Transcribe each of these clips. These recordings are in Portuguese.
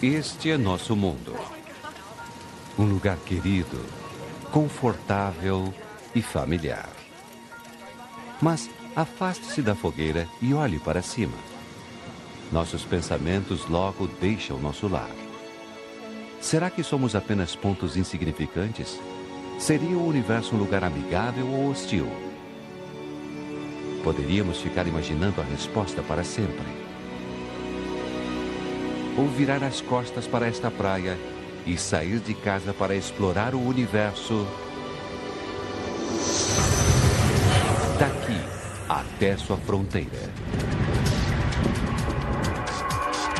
Este é nosso mundo. Um lugar querido, confortável e familiar. Mas afaste-se da fogueira e olhe para cima. Nossos pensamentos logo deixam nosso lar. Será que somos apenas pontos insignificantes? Seria o universo um lugar amigável ou hostil? Poderíamos ficar imaginando a resposta para sempre. Ou virar as costas para esta praia e sair de casa para explorar o universo daqui até sua fronteira.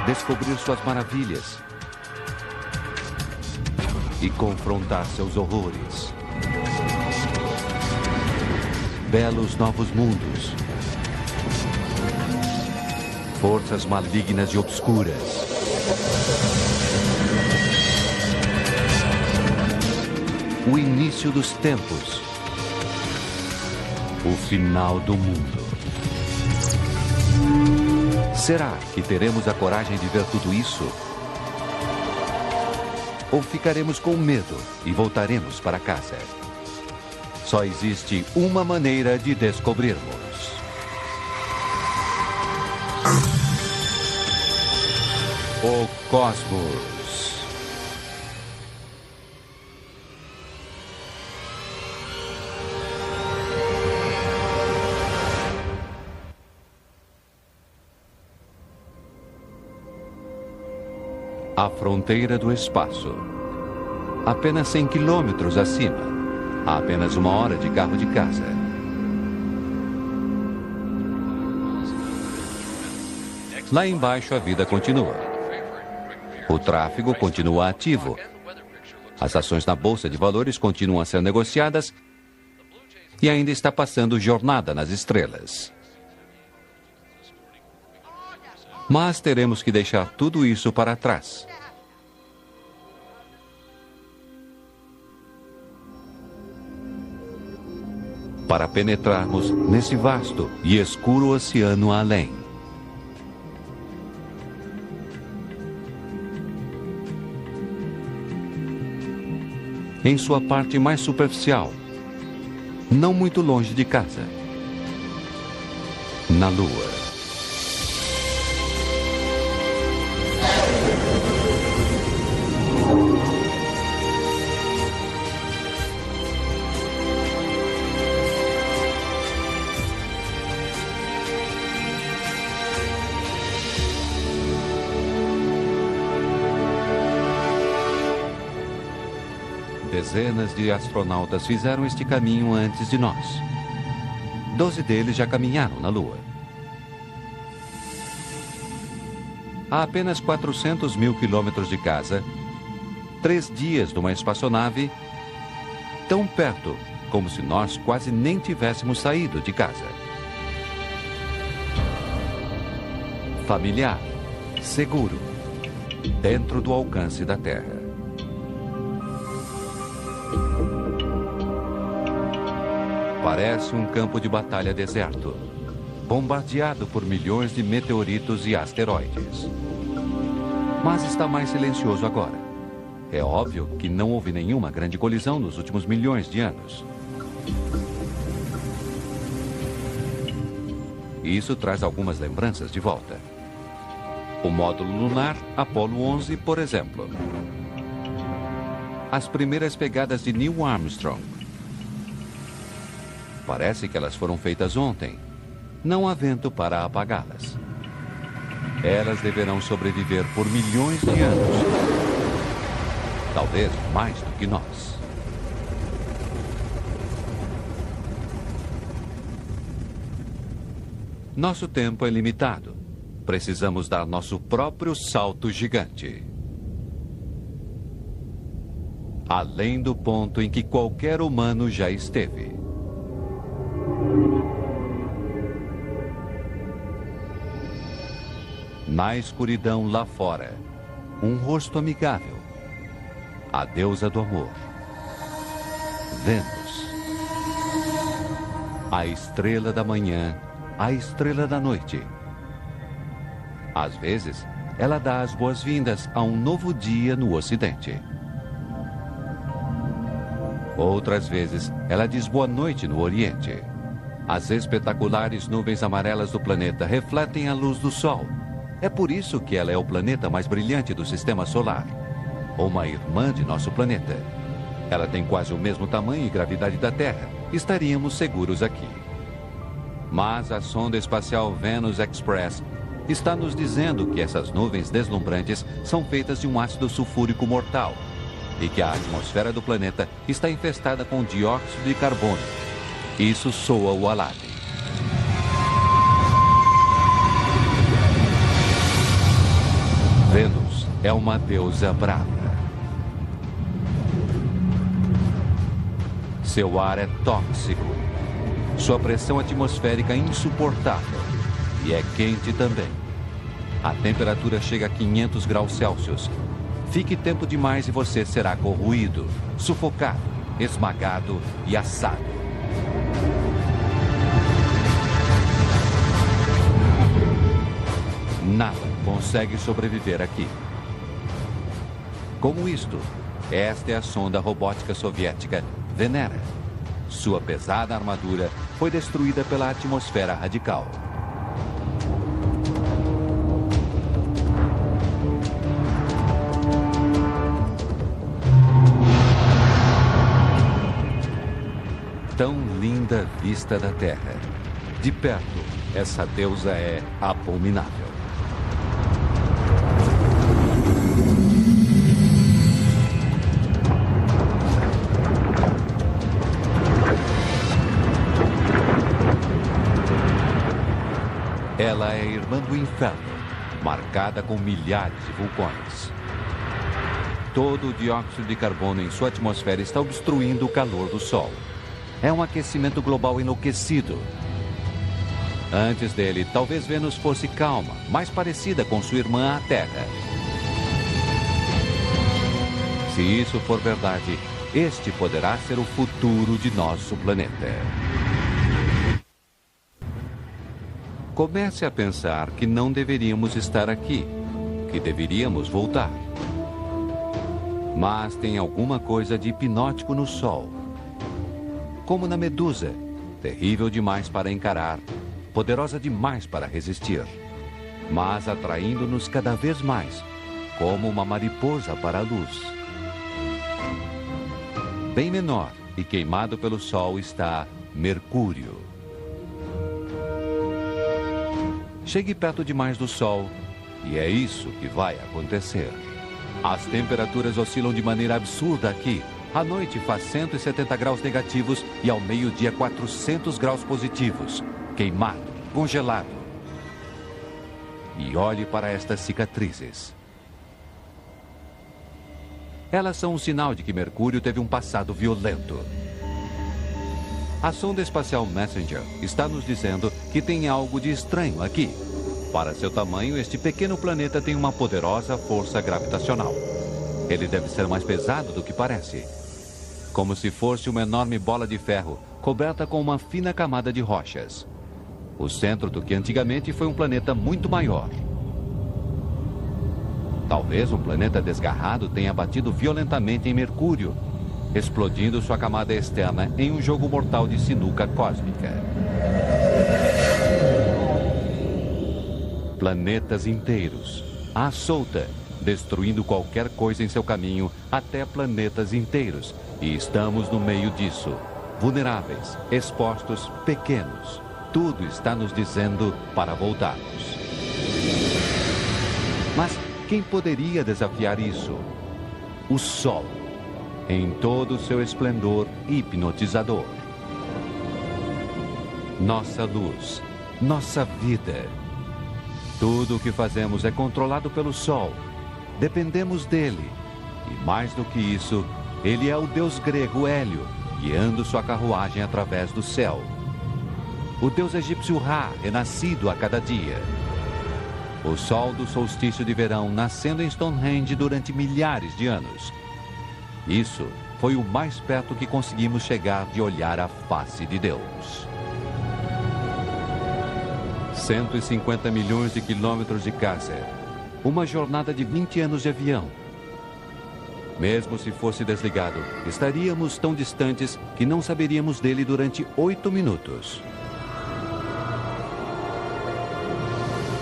Descobrir suas maravilhas e confrontar seus horrores. Belos novos mundos. Forças malignas e obscuras. O início dos tempos. O final do mundo. Será que teremos a coragem de ver tudo isso? Ou ficaremos com medo e voltaremos para casa? Só existe uma maneira de descobrirmos. O cosmos. A fronteira do espaço. Apenas 100 quilômetros acima. A apenas 1 hora de carro de casa. Lá embaixo a vida continua. O tráfego continua ativo. As ações na Bolsa de Valores continuam a ser negociadas e ainda está passando jornada nas estrelas. Mas teremos que deixar tudo isso para trás. Para penetrarmos nesse vasto e escuro oceano além. Em sua parte mais superficial, não muito longe de casa, na Lua. Dezenas de astronautas fizeram este caminho antes de nós. 12 deles já caminharam na Lua. A apenas 400 mil quilômetros de casa, 3 dias numa espaçonave, tão perto como se nós quase nem tivéssemos saído de casa. Familiar, seguro, dentro do alcance da Terra. Parece um campo de batalha deserto, bombardeado por milhões de meteoritos e asteroides. Mas está mais silencioso agora. É óbvio que não houve nenhuma grande colisão nos últimos milhões de anos. E isso traz algumas lembranças de volta. O módulo lunar Apollo 11, por exemplo. As primeiras pegadas de Neil Armstrong. Parece que elas foram feitas ontem. Não há vento para apagá-las. Elas deverão sobreviver por milhões de anos. Talvez mais do que nós. Nosso tempo é limitado. Precisamos dar nosso próprio salto gigante. Além do ponto em que qualquer humano já esteve. Na escuridão lá fora, um rosto amigável. A deusa do amor. Vênus. A estrela da manhã, a estrela da noite. Às vezes, ela dá as boas-vindas a um novo dia no Ocidente. Outras vezes, ela diz boa noite no Oriente. As espetaculares nuvens amarelas do planeta refletem a luz do Sol. É por isso que ela é o planeta mais brilhante do Sistema Solar. Uma irmã de nosso planeta. Ela tem quase o mesmo tamanho e gravidade da Terra. Estaríamos seguros aqui. Mas a sonda espacial Venus Express está nos dizendo que essas nuvens deslumbrantes são feitas de um ácido sulfúrico mortal e que a atmosfera do planeta está infestada com dióxido de carbono. Isso soa o alarme. Vênus é uma deusa brava. Seu ar é tóxico. Sua pressão atmosférica é insuportável. E é quente também. A temperatura chega a 500 graus Celsius. Fique tempo demais e você será corroído, sufocado, esmagado e assado. Nada consegue sobreviver aqui. Como isto, esta é a sonda robótica soviética Venera. Sua pesada armadura foi destruída pela atmosfera radical. Tão linda vista da Terra. De perto, essa deusa é abominável. Ela é irmã do inferno, marcada com milhares de vulcões. Todo o dióxido de carbono em sua atmosfera está obstruindo o calor do Sol. É um aquecimento global enlouquecido. Antes dele, talvez Vênus fosse calma, mais parecida com sua irmã, a Terra. Se isso for verdade, este poderá ser o futuro de nosso planeta. Comece a pensar que não deveríamos estar aqui, que deveríamos voltar. Mas tem alguma coisa de hipnótico no Sol. Como na Medusa, terrível demais para encarar, poderosa demais para resistir, mas atraindo-nos cada vez mais, como uma mariposa para a luz. Bem menor e queimado pelo Sol está Mercúrio. Chegue perto demais do Sol e é isso que vai acontecer. As temperaturas oscilam de maneira absurda aqui. À noite faz 170 graus negativos e ao meio-dia 400 graus positivos. Queimado, congelado. E olhe para estas cicatrizes. Elas são um sinal de que Mercúrio teve um passado violento. A sonda espacial Messenger está nos dizendo que tem algo de estranho aqui. Para seu tamanho, este pequeno planeta tem uma poderosa força gravitacional. Ele deve ser mais pesado do que parece. Como se fosse uma enorme bola de ferro, coberta com uma fina camada de rochas. O centro do que antigamente foi um planeta muito maior. Talvez um planeta desgarrado tenha batido violentamente em Mercúrio, explodindo sua camada externa em um jogo mortal de sinuca cósmica. Planetas inteiros, à solta, destruindo qualquer coisa em seu caminho, até planetas inteiros. E estamos no meio disso, vulneráveis, expostos, pequenos. Tudo está nos dizendo para voltarmos. Mas quem poderia desafiar isso? O Sol, em todo o seu esplendor hipnotizador. Nossa luz, nossa vida. Tudo o que fazemos é controlado pelo Sol. Dependemos dele. E mais do que isso, ele é o deus grego Hélio, guiando sua carruagem através do céu. O deus egípcio Ra, renascido a cada dia. O sol do solstício de verão nascendo em Stonehenge durante milhares de anos. Isso foi o mais perto que conseguimos chegar de olhar a face de Deus. 150 milhões de quilômetros de Kaiser. uma jornada de 20 anos de avião. Mesmo se fosse desligado, estaríamos tão distantes que não saberíamos dele durante 8 minutos.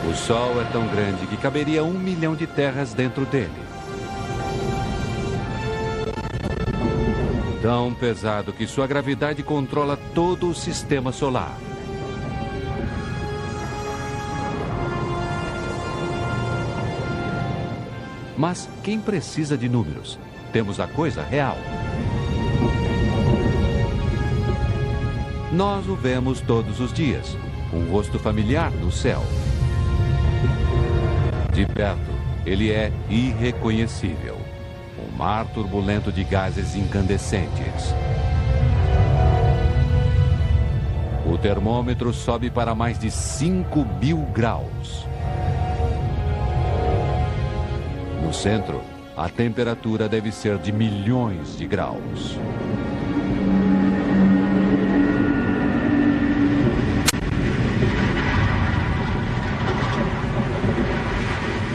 O Sol é tão grande que caberia 1 milhão de terras dentro dele. Tão pesado que sua gravidade controla todo o sistema solar. Mas quem precisa de números? Temos a coisa real. Nós o vemos todos os dias, um rosto familiar no céu. De perto, ele é irreconhecível. Um mar turbulento de gases incandescentes. O termômetro sobe para mais de 5.000 graus. No centro, a temperatura deve ser de milhões de graus.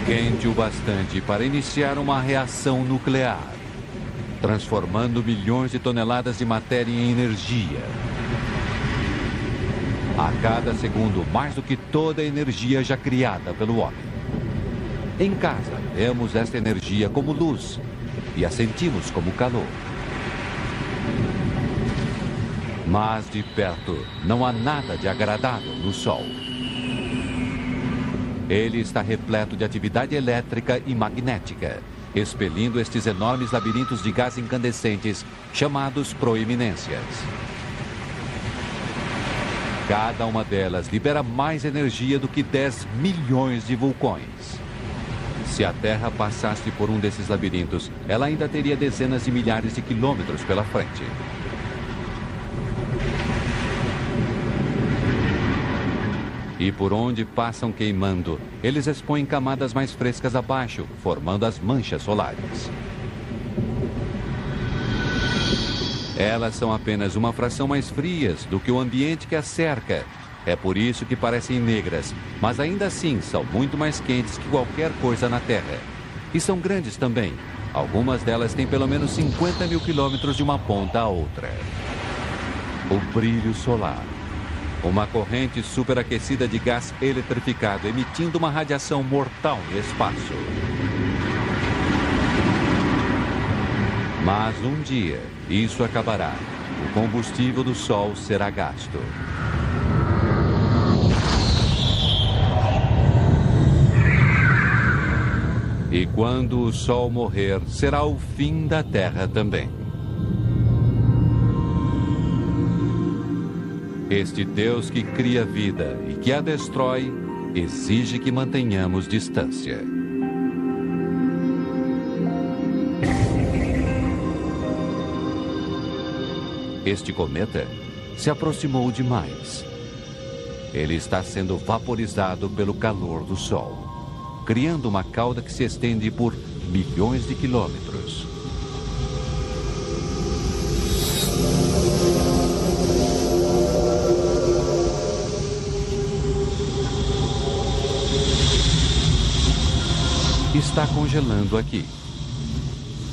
Quente o bastante para iniciar uma reação nuclear, transformando milhões de toneladas de matéria em energia. A cada segundo, mais do que toda a energia já criada pelo homem. Em casa, vemos esta energia como luz e a sentimos como calor. Mas de perto, não há nada de agradável no Sol. Ele está repleto de atividade elétrica e magnética, expelindo estes enormes labirintos de gás incandescentes chamados proeminências. Cada uma delas libera mais energia do que 10 milhões de vulcões. Se a Terra passasse por um desses labirintos, ela ainda teria dezenas de milhares de quilômetros pela frente. E por onde passam queimando, eles expõem camadas mais frescas abaixo, formando as manchas solares. Elas são apenas uma fração mais frias do que o ambiente que as cerca. É por isso que parecem negras, mas ainda assim são muito mais quentes que qualquer coisa na Terra. E são grandes também. Algumas delas têm pelo menos 50 mil quilômetros de uma ponta a outra. O brilho solar. Uma corrente superaquecida de gás eletrificado, emitindo uma radiação mortal no espaço. Mas um dia, isso acabará. O combustível do Sol será gasto. E quando o Sol morrer, será o fim da Terra também. Este Deus que cria vida e que a destrói, exige que mantenhamos distância. Este cometa se aproximou demais. Ele está sendo vaporizado pelo calor do Sol, criando uma cauda que se estende por milhões de quilômetros. Está congelando aqui.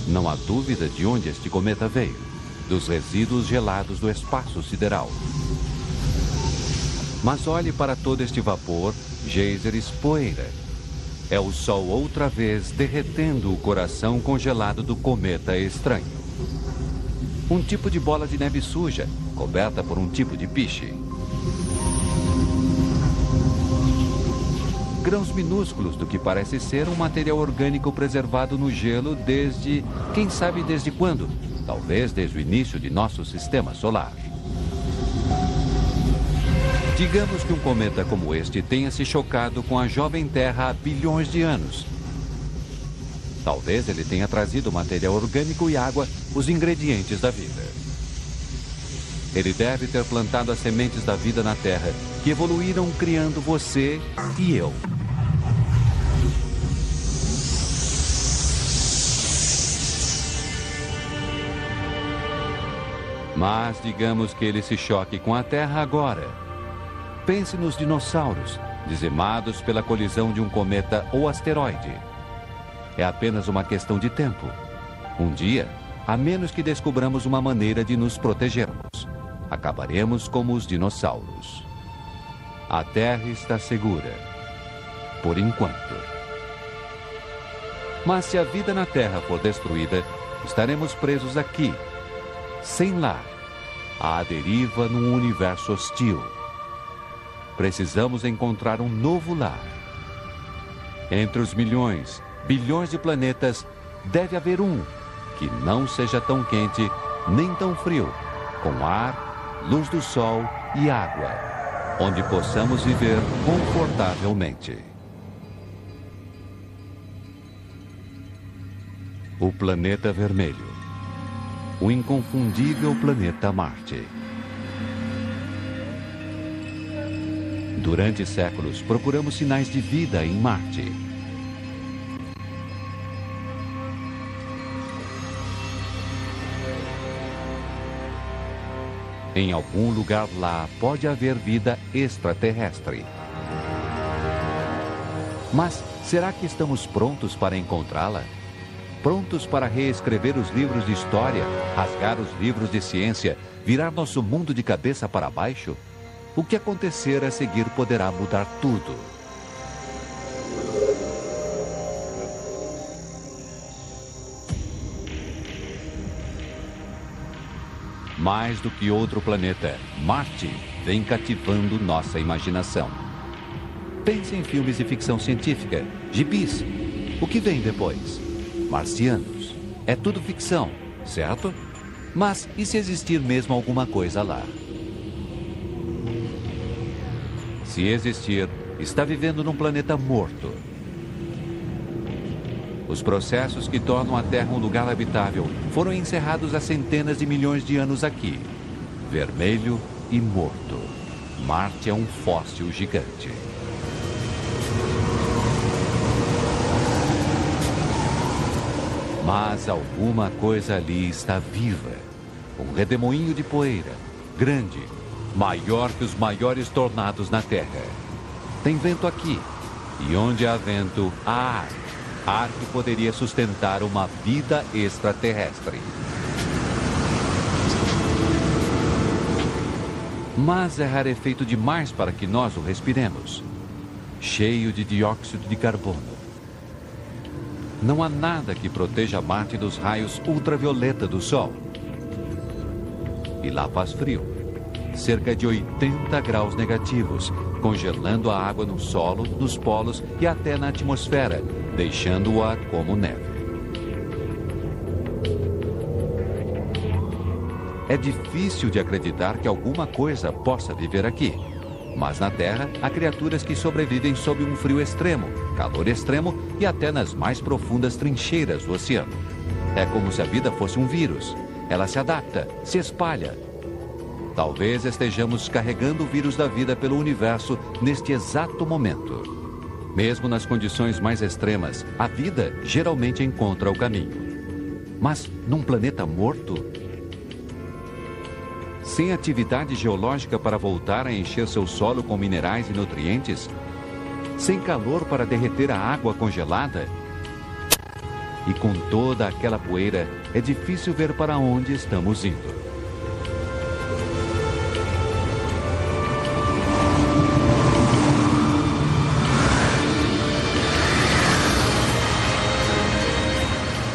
Não há dúvida de onde este cometa veio, dos resíduos gelados do espaço sideral. Mas olhe para todo este vapor, geysers, poeira. É o Sol outra vez derretendo o coração congelado do cometa estranho. Um tipo de bola de neve suja, coberta por um tipo de piche. Grãos minúsculos do que parece ser um material orgânico preservado no gelo desde, quem sabe desde quando? Talvez desde o início de nosso sistema solar. Digamos que um cometa como este tenha se chocado com a jovem Terra há bilhões de anos. Talvez ele tenha trazido material orgânico e água, os ingredientes da vida. Ele deve ter plantado as sementes da vida na Terra, que evoluíram criando você e eu. Mas digamos que ele se choque com a Terra agora. Pense nos dinossauros, dizimados pela colisão de um cometa ou asteroide. É apenas uma questão de tempo. Um dia, a menos que descobramos uma maneira de nos protegermos, acabaremos como os dinossauros. A Terra está segura, por enquanto. Mas se a vida na Terra for destruída, estaremos presos aqui, sem lar, à deriva num universo hostil. Precisamos encontrar um novo lar. Entre os milhões, bilhões de planetas, deve haver um que não seja tão quente nem tão frio, com ar, luz do sol e água, onde possamos viver confortavelmente. O planeta vermelho. O inconfundível planeta Marte. Durante séculos, procuramos sinais de vida em Marte. Em algum lugar lá pode haver vida extraterrestre. Mas será que estamos prontos para encontrá-la? Prontos para reescrever os livros de história, rasgar os livros de ciência, virar nosso mundo de cabeça para baixo? O que acontecer a seguir poderá mudar tudo. Mais do que outro planeta, Marte vem cativando nossa imaginação. Pense em filmes de ficção científica, gibis. O que vem depois? Marcianos. É tudo ficção, certo? Mas e se existir mesmo alguma coisa lá? Se existir, está vivendo num planeta morto. Os processos que tornam a Terra um lugar habitável foram encerrados há centenas de milhões de anos aqui. Vermelho e morto. Marte é um fóssil gigante. Mas alguma coisa ali está viva. Um redemoinho de poeira, grande, maior que os maiores tornados na Terra. Tem vento aqui, e onde há vento, há ar. Ar que poderia sustentar uma vida extraterrestre. Mas é rarefeito demais para que nós o respiremos. Cheio de dióxido de carbono. Não há nada que proteja Marte dos raios ultravioleta do Sol. E lá faz frio. Cerca de 80 graus negativos, congelando a água no solo, nos polos e até na atmosfera, deixando-a como neve. É difícil de acreditar que alguma coisa possa viver aqui. Mas na Terra, há criaturas que sobrevivem sob um frio extremo, calor extremo e até nas mais profundas trincheiras do oceano. É como se a vida fosse um vírus. Ela se adapta, se espalha. Talvez estejamos carregando o vírus da vida pelo universo neste exato momento. Mesmo nas condições mais extremas, a vida geralmente encontra o caminho. Mas num planeta morto? Sem atividade geológica para voltar a encher seu solo com minerais e nutrientes? Sem calor para derreter a água congelada? E com toda aquela poeira, é difícil ver para onde estamos indo.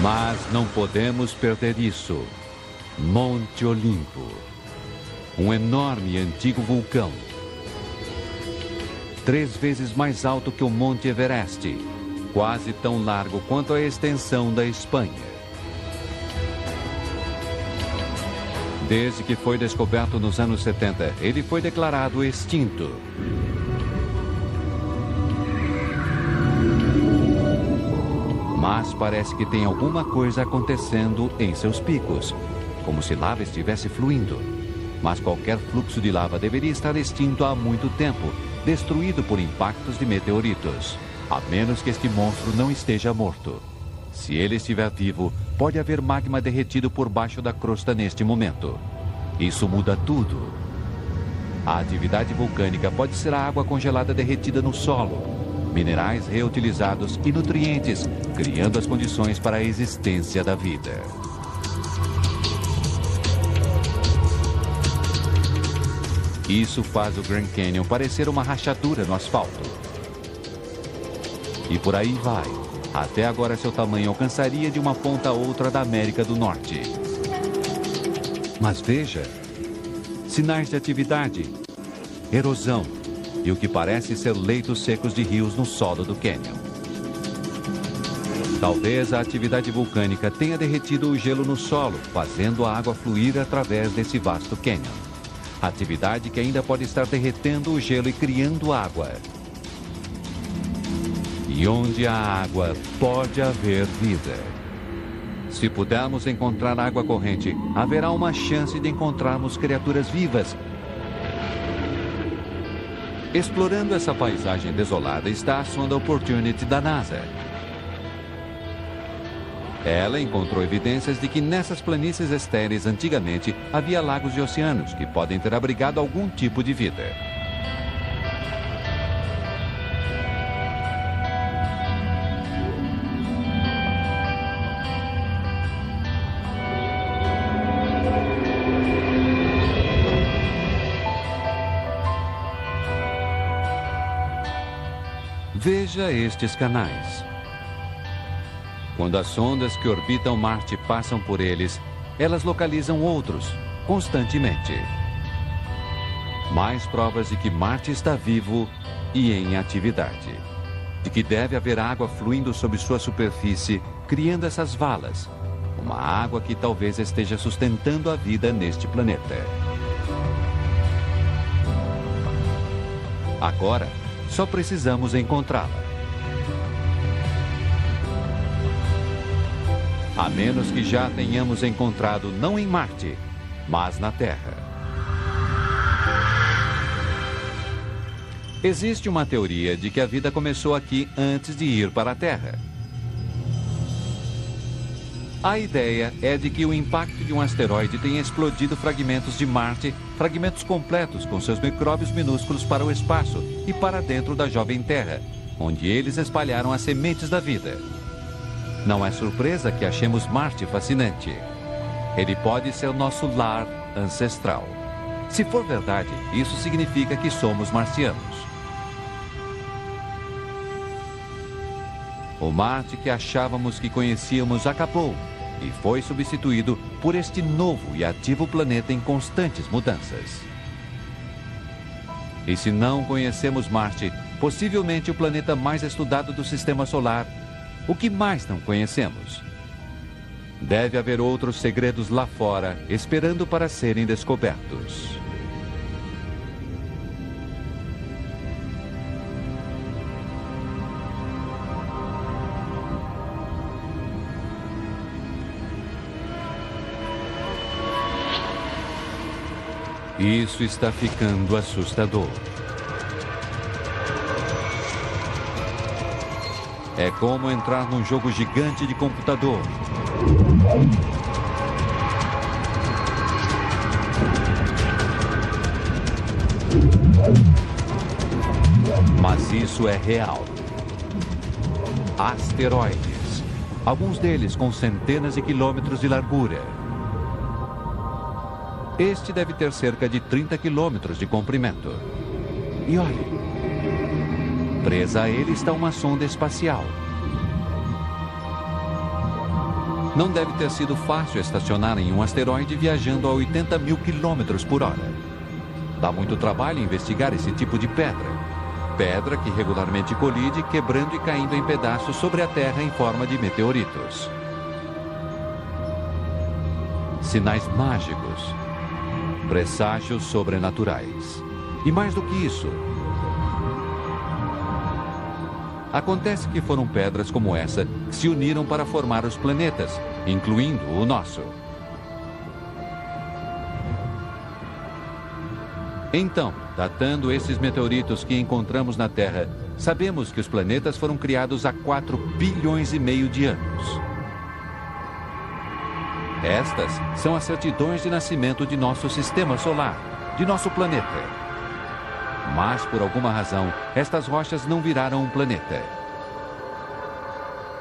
Mas não podemos perder isso. Monte Olimpo. Um enorme e antigo vulcão. 3 vezes mais alto que o Monte Everest. Quase tão largo quanto a extensão da Espanha. Desde que foi descoberto nos anos 70, ele foi declarado extinto. Mas parece que tem alguma coisa acontecendo em seus picos, como se lava estivesse fluindo. Mas qualquer fluxo de lava deveria estar extinto há muito tempo, destruído por impactos de meteoritos, a menos que este monstro não esteja morto. Se ele estiver vivo, pode haver magma derretido por baixo da crosta neste momento. Isso muda tudo. A atividade vulcânica pode ser a água congelada derretida no solo, minerais reutilizados e nutrientes, criando as condições para a existência da vida. Isso faz o Grand Canyon parecer uma rachadura no asfalto. E por aí vai. Até agora seu tamanho alcançaria de uma ponta a outra da América do Norte. Mas veja, sinais de atividade, erosão e o que parece ser leitos secos de rios no solo do cânion. Talvez a atividade vulcânica tenha derretido o gelo no solo, fazendo a água fluir através desse vasto cânion. Atividade que ainda pode estar derretendo o gelo e criando água. E onde há água, pode haver vida. Se pudermos encontrar água corrente, haverá uma chance de encontrarmos criaturas vivas. Explorando essa paisagem desolada está a sonda Opportunity da NASA. Ela encontrou evidências de que nessas planícies estéreis antigamente havia lagos e oceanos que podem ter abrigado algum tipo de vida. Veja estes canais. Quando as sondas que orbitam Marte passam por eles, elas localizam outros, constantemente. Mais provas de que Marte está vivo e em atividade. De que deve haver água fluindo sobre sua superfície, criando essas valas. Uma água que talvez esteja sustentando a vida neste planeta. Agora, só precisamos encontrá-la. A menos que já tenhamos encontrado não em Marte, mas na Terra. Existe uma teoria de que a vida começou aqui antes de ir para a Terra. A ideia é de que o impacto de um asteroide tenha explodido fragmentos de Marte, fragmentos completos com seus micróbios minúsculos para o espaço e para dentro da jovem Terra, onde eles espalharam as sementes da vida. Não é surpresa que achemos Marte fascinante. Ele pode ser nosso lar ancestral. Se for verdade, isso significa que somos marcianos. O Marte que achávamos que conhecíamos acabou e foi substituído por este novo e ativo planeta em constantes mudanças. E se não conhecemos Marte, possivelmente o planeta mais estudado do Sistema Solar, o que mais não conhecemos? Deve haver outros segredos lá fora, esperando para serem descobertos. Isso está ficando assustador. É como entrar num jogo gigante de computador. Mas isso é real. Asteroides. Alguns deles com centenas de quilômetros de largura. Este deve ter cerca de 30 quilômetros de comprimento. E olhe. Presa a ele está uma sonda espacial. Não deve ter sido fácil estacionar em um asteroide viajando a 80 mil quilômetros por hora. Dá muito trabalho investigar esse tipo de pedra. Pedra que regularmente colide, quebrando e caindo em pedaços sobre a Terra em forma de meteoritos. Sinais mágicos. Presságios sobrenaturais. E mais do que isso, acontece que foram pedras como essa que se uniram para formar os planetas, incluindo o nosso. Então, datando esses meteoritos que encontramos na Terra, sabemos que os planetas foram criados há 4,5 bilhões de anos. Estas são as certidões de nascimento de nosso sistema solar, de nosso planeta. Mas, por alguma razão, estas rochas não viraram um planeta.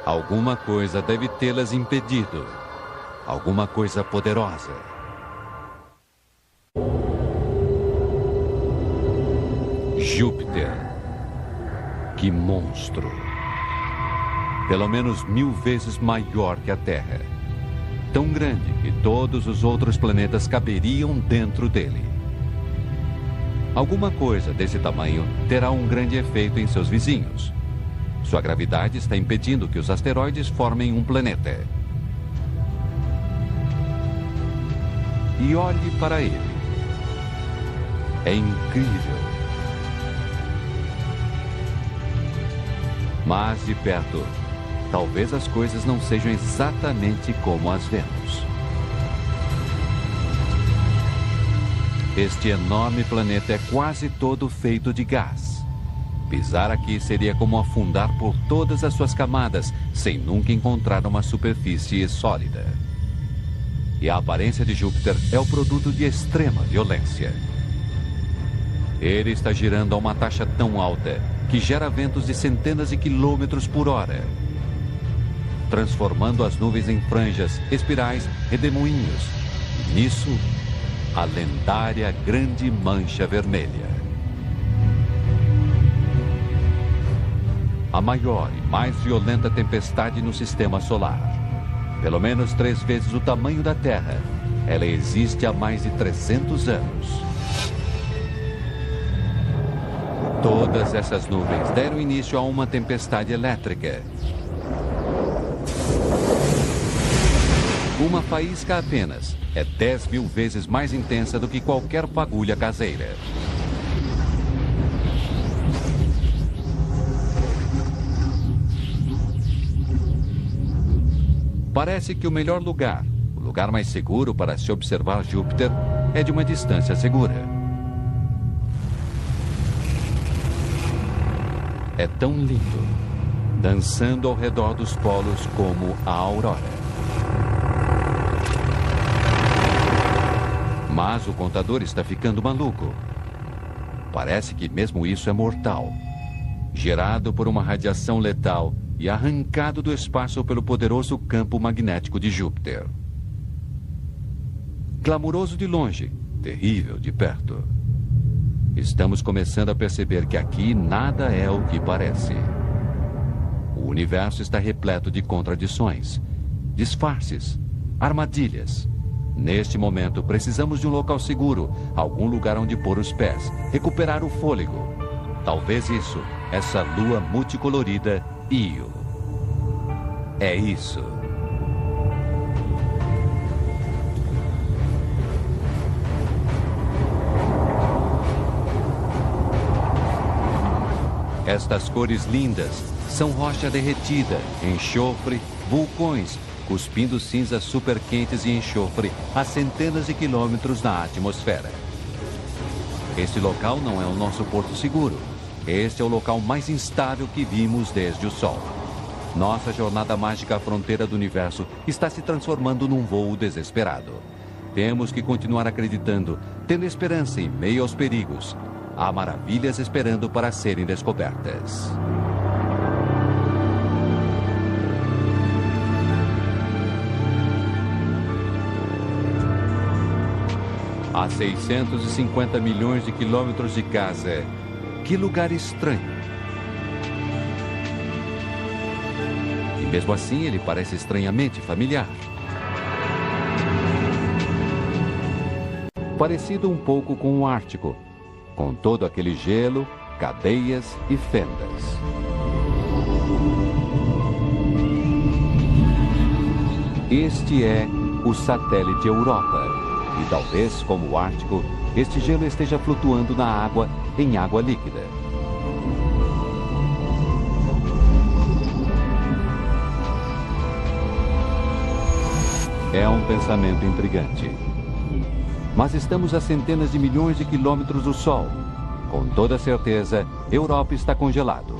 Alguma coisa deve tê-las impedido. Alguma coisa poderosa. Júpiter. Que monstro. Pelo menos 1000 vezes maior que a Terra. Tão grande que todos os outros planetas caberiam dentro dele. Alguma coisa desse tamanho terá um grande efeito em seus vizinhos. Sua gravidade está impedindo que os asteroides formem um planeta. E olhe para ele. É incrível. Mas de perto, talvez as coisas não sejam exatamente como as vemos. Este enorme planeta é quase todo feito de gás. Pisar aqui seria como afundar por todas as suas camadas, sem nunca encontrar uma superfície sólida. E a aparência de Júpiter é o produto de extrema violência. Ele está girando a uma taxa tão alta que gera ventos de centenas de quilômetros por hora, transformando as nuvens em franjas, espirais, redemoinhos. E nisso, a lendária Grande Mancha Vermelha. A maior e mais violenta tempestade no sistema solar. Pelo menos 3 vezes o tamanho da Terra. Ela existe há mais de 300 anos. Todas essas nuvens deram início a uma tempestade elétrica. Uma faísca apenas é 10.000 vezes mais intensa do que qualquer fagulha caseira. Parece que o melhor lugar, o lugar mais seguro para se observar Júpiter, é de uma distância segura. É tão lindo, dançando ao redor dos polos como a aurora. Mas o contador está ficando maluco. Parece que mesmo isso é mortal. Gerado por uma radiação letal e arrancado do espaço pelo poderoso campo magnético de Júpiter. Glamuroso de longe, terrível de perto. Estamos começando a perceber que aqui nada é o que parece. O universo está repleto de contradições, disfarces, armadilhas. Neste momento, precisamos de um local seguro, algum lugar onde pôr os pés, recuperar o fôlego. Talvez isso, essa lua multicolorida, Io. É isso. Estas cores lindas são rocha derretida, enxofre, vulcões, cuspindo cinzas superquentes e enxofre a centenas de quilômetros na atmosfera. Este local não é o nosso porto seguro. Este é o local mais instável que vimos desde o Sol. Nossa jornada mágica à fronteira do universo está se transformando num voo desesperado. Temos que continuar acreditando, tendo esperança em meio aos perigos. Há maravilhas esperando para serem descobertas. A 650 milhões de quilômetros de casa. Que lugar estranho. E mesmo assim ele parece estranhamente familiar. Parecido um pouco com o Ártico, com todo aquele gelo, cadeias e fendas. Este é o satélite Europa. E talvez, como o Ártico, este gelo esteja flutuando na água, em água líquida. É um pensamento intrigante. Mas estamos a centenas de milhões de quilômetros do Sol. Com toda certeza, Europa está congelado.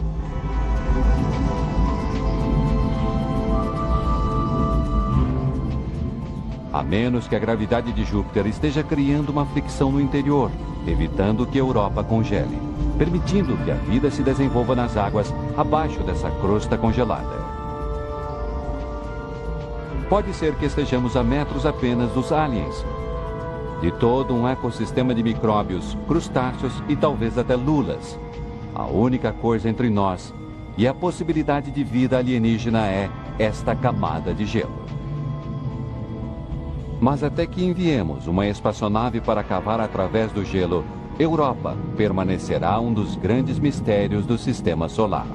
A menos que a gravidade de Júpiter esteja criando uma fricção no interior, evitando que a Europa congele, permitindo que a vida se desenvolva nas águas abaixo dessa crosta congelada. Pode ser que estejamos a metros apenas dos aliens, de todo um ecossistema de micróbios, crustáceos e talvez até lulas. A única coisa entre nós e a possibilidade de vida alienígena é esta camada de gelo. Mas até que enviemos uma espaçonave para cavar através do gelo, Europa permanecerá um dos grandes mistérios do Sistema Solar.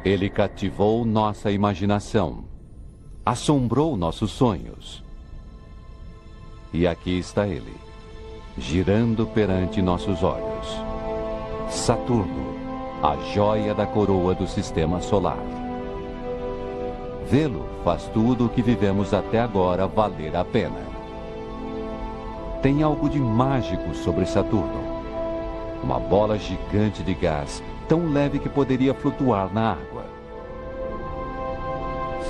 Ele cativou nossa imaginação, assombrou nossos sonhos. E aqui está ele, girando perante nossos olhos. Saturno, a joia da coroa do Sistema Solar. Vê-lo faz tudo o que vivemos até agora valer a pena. Tem algo de mágico sobre Saturno. Uma bola gigante de gás, tão leve que poderia flutuar na água.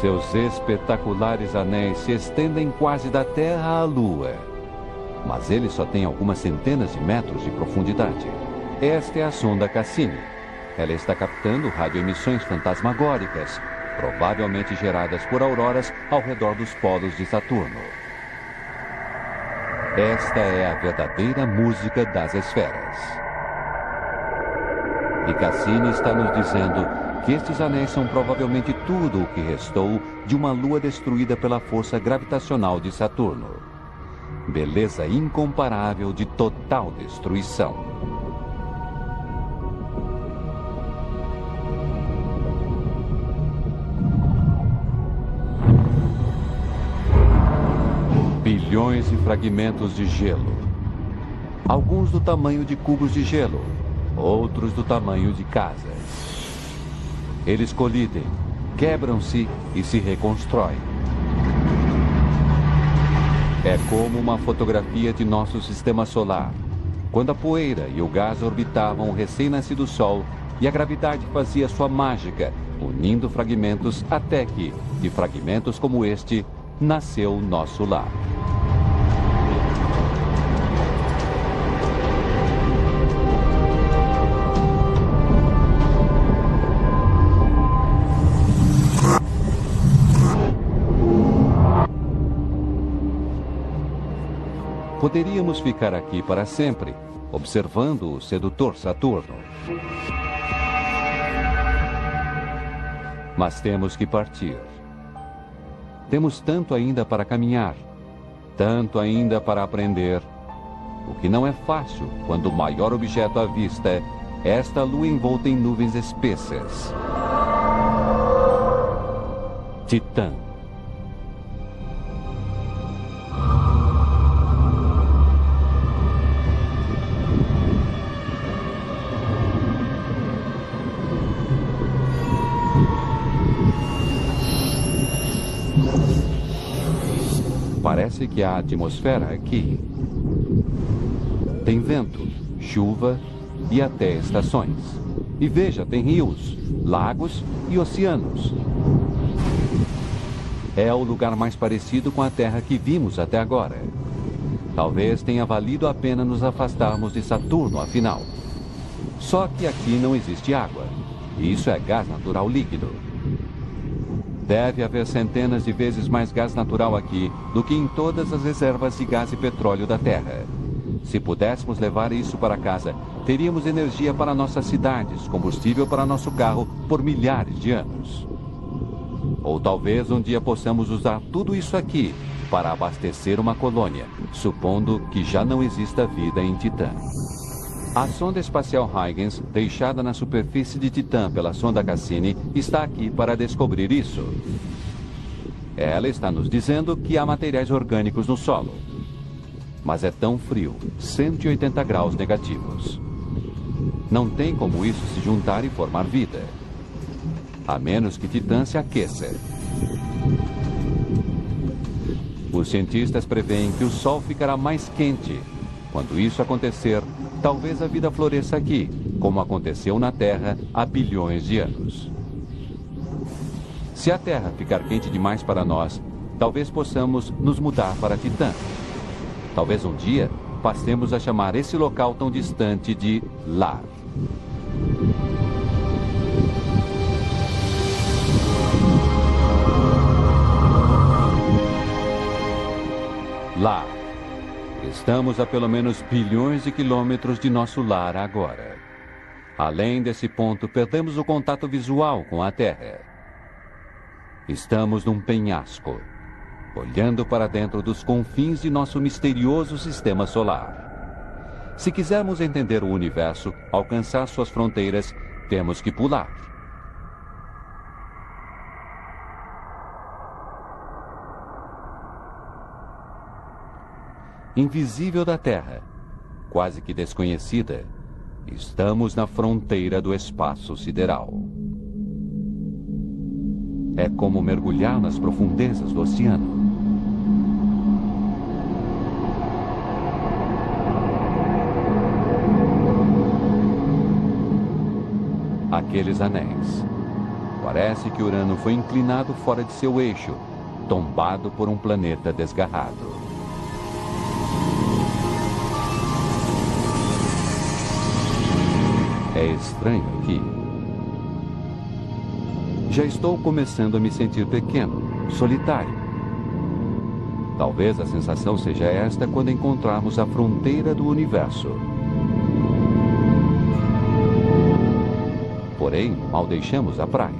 Seus espetaculares anéis se estendem quase da Terra à Lua. Mas ele só tem algumas centenas de metros de profundidade. Esta é a sonda Cassini. Ela está captando radioemissões fantasmagóricas, provavelmente geradas por auroras ao redor dos polos de Saturno. Esta é a verdadeira música das esferas. E Cassini está nos dizendo que estes anéis são provavelmente tudo o que restou de uma lua destruída pela força gravitacional de Saturno. Beleza incomparável de total destruição. Bilhões de fragmentos de gelo. Alguns do tamanho de cubos de gelo, outros do tamanho de casas. Eles colidem, quebram-se e se reconstroem. É como uma fotografia de nosso sistema solar, quando a poeira e o gás orbitavam o recém-nascido Sol e a gravidade fazia sua mágica, unindo fragmentos até que, de fragmentos como este, nasceu nosso lar. Poderíamos ficar aqui para sempre, observando o sedutor Saturno. Mas temos que partir. Temos tanto ainda para caminhar, tanto ainda para aprender, o que não é fácil quando o maior objeto à vista é esta lua envolta em nuvens espessas. Titã. Parece que há atmosfera aqui. Tem vento, chuva e até estações. E veja, tem rios, lagos e oceanos. É o lugar mais parecido com a Terra que vimos até agora. Talvez tenha valido a pena nos afastarmos de Saturno, afinal. Só que aqui não existe água. E isso é gás natural líquido. Deve haver centenas de vezes mais gás natural aqui do que em todas as reservas de gás e petróleo da Terra. Se pudéssemos levar isso para casa, teríamos energia para nossas cidades, combustível para nosso carro por milhares de anos. Ou talvez um dia possamos usar tudo isso aqui para abastecer uma colônia, supondo que já não exista vida em Titã. A sonda espacial Huygens, deixada na superfície de Titã pela sonda Cassini, está aqui para descobrir isso. Ela está nos dizendo que há materiais orgânicos no solo. Mas é tão frio, 180 graus negativos. Não tem como isso se juntar e formar vida. A menos que Titã se aqueça. Os cientistas preveem que o Sol ficará mais quente. Quando isso acontecer, talvez a vida floresça aqui, como aconteceu na Terra há bilhões de anos. Se a Terra ficar quente demais para nós, talvez possamos nos mudar para Titã. Talvez um dia passemos a chamar esse local tão distante de lar. Lar. Estamos a pelo menos bilhões de quilômetros de nosso lar agora. Além desse ponto, perdemos o contato visual com a Terra. Estamos num penhasco, olhando para dentro dos confins de nosso misterioso sistema solar. Se quisermos entender o universo, alcançar suas fronteiras, temos que pular. Invisível da Terra, quase que desconhecida, estamos na fronteira do espaço sideral. É como mergulhar nas profundezas do oceano. Aqueles anéis. Parece que Urano foi inclinado fora de seu eixo, tombado por um planeta desgarrado. É estranho aqui. Já estou começando a me sentir pequeno, solitário. Talvez a sensação seja esta quando encontrarmos a fronteira do universo. Porém, mal deixamos a praia.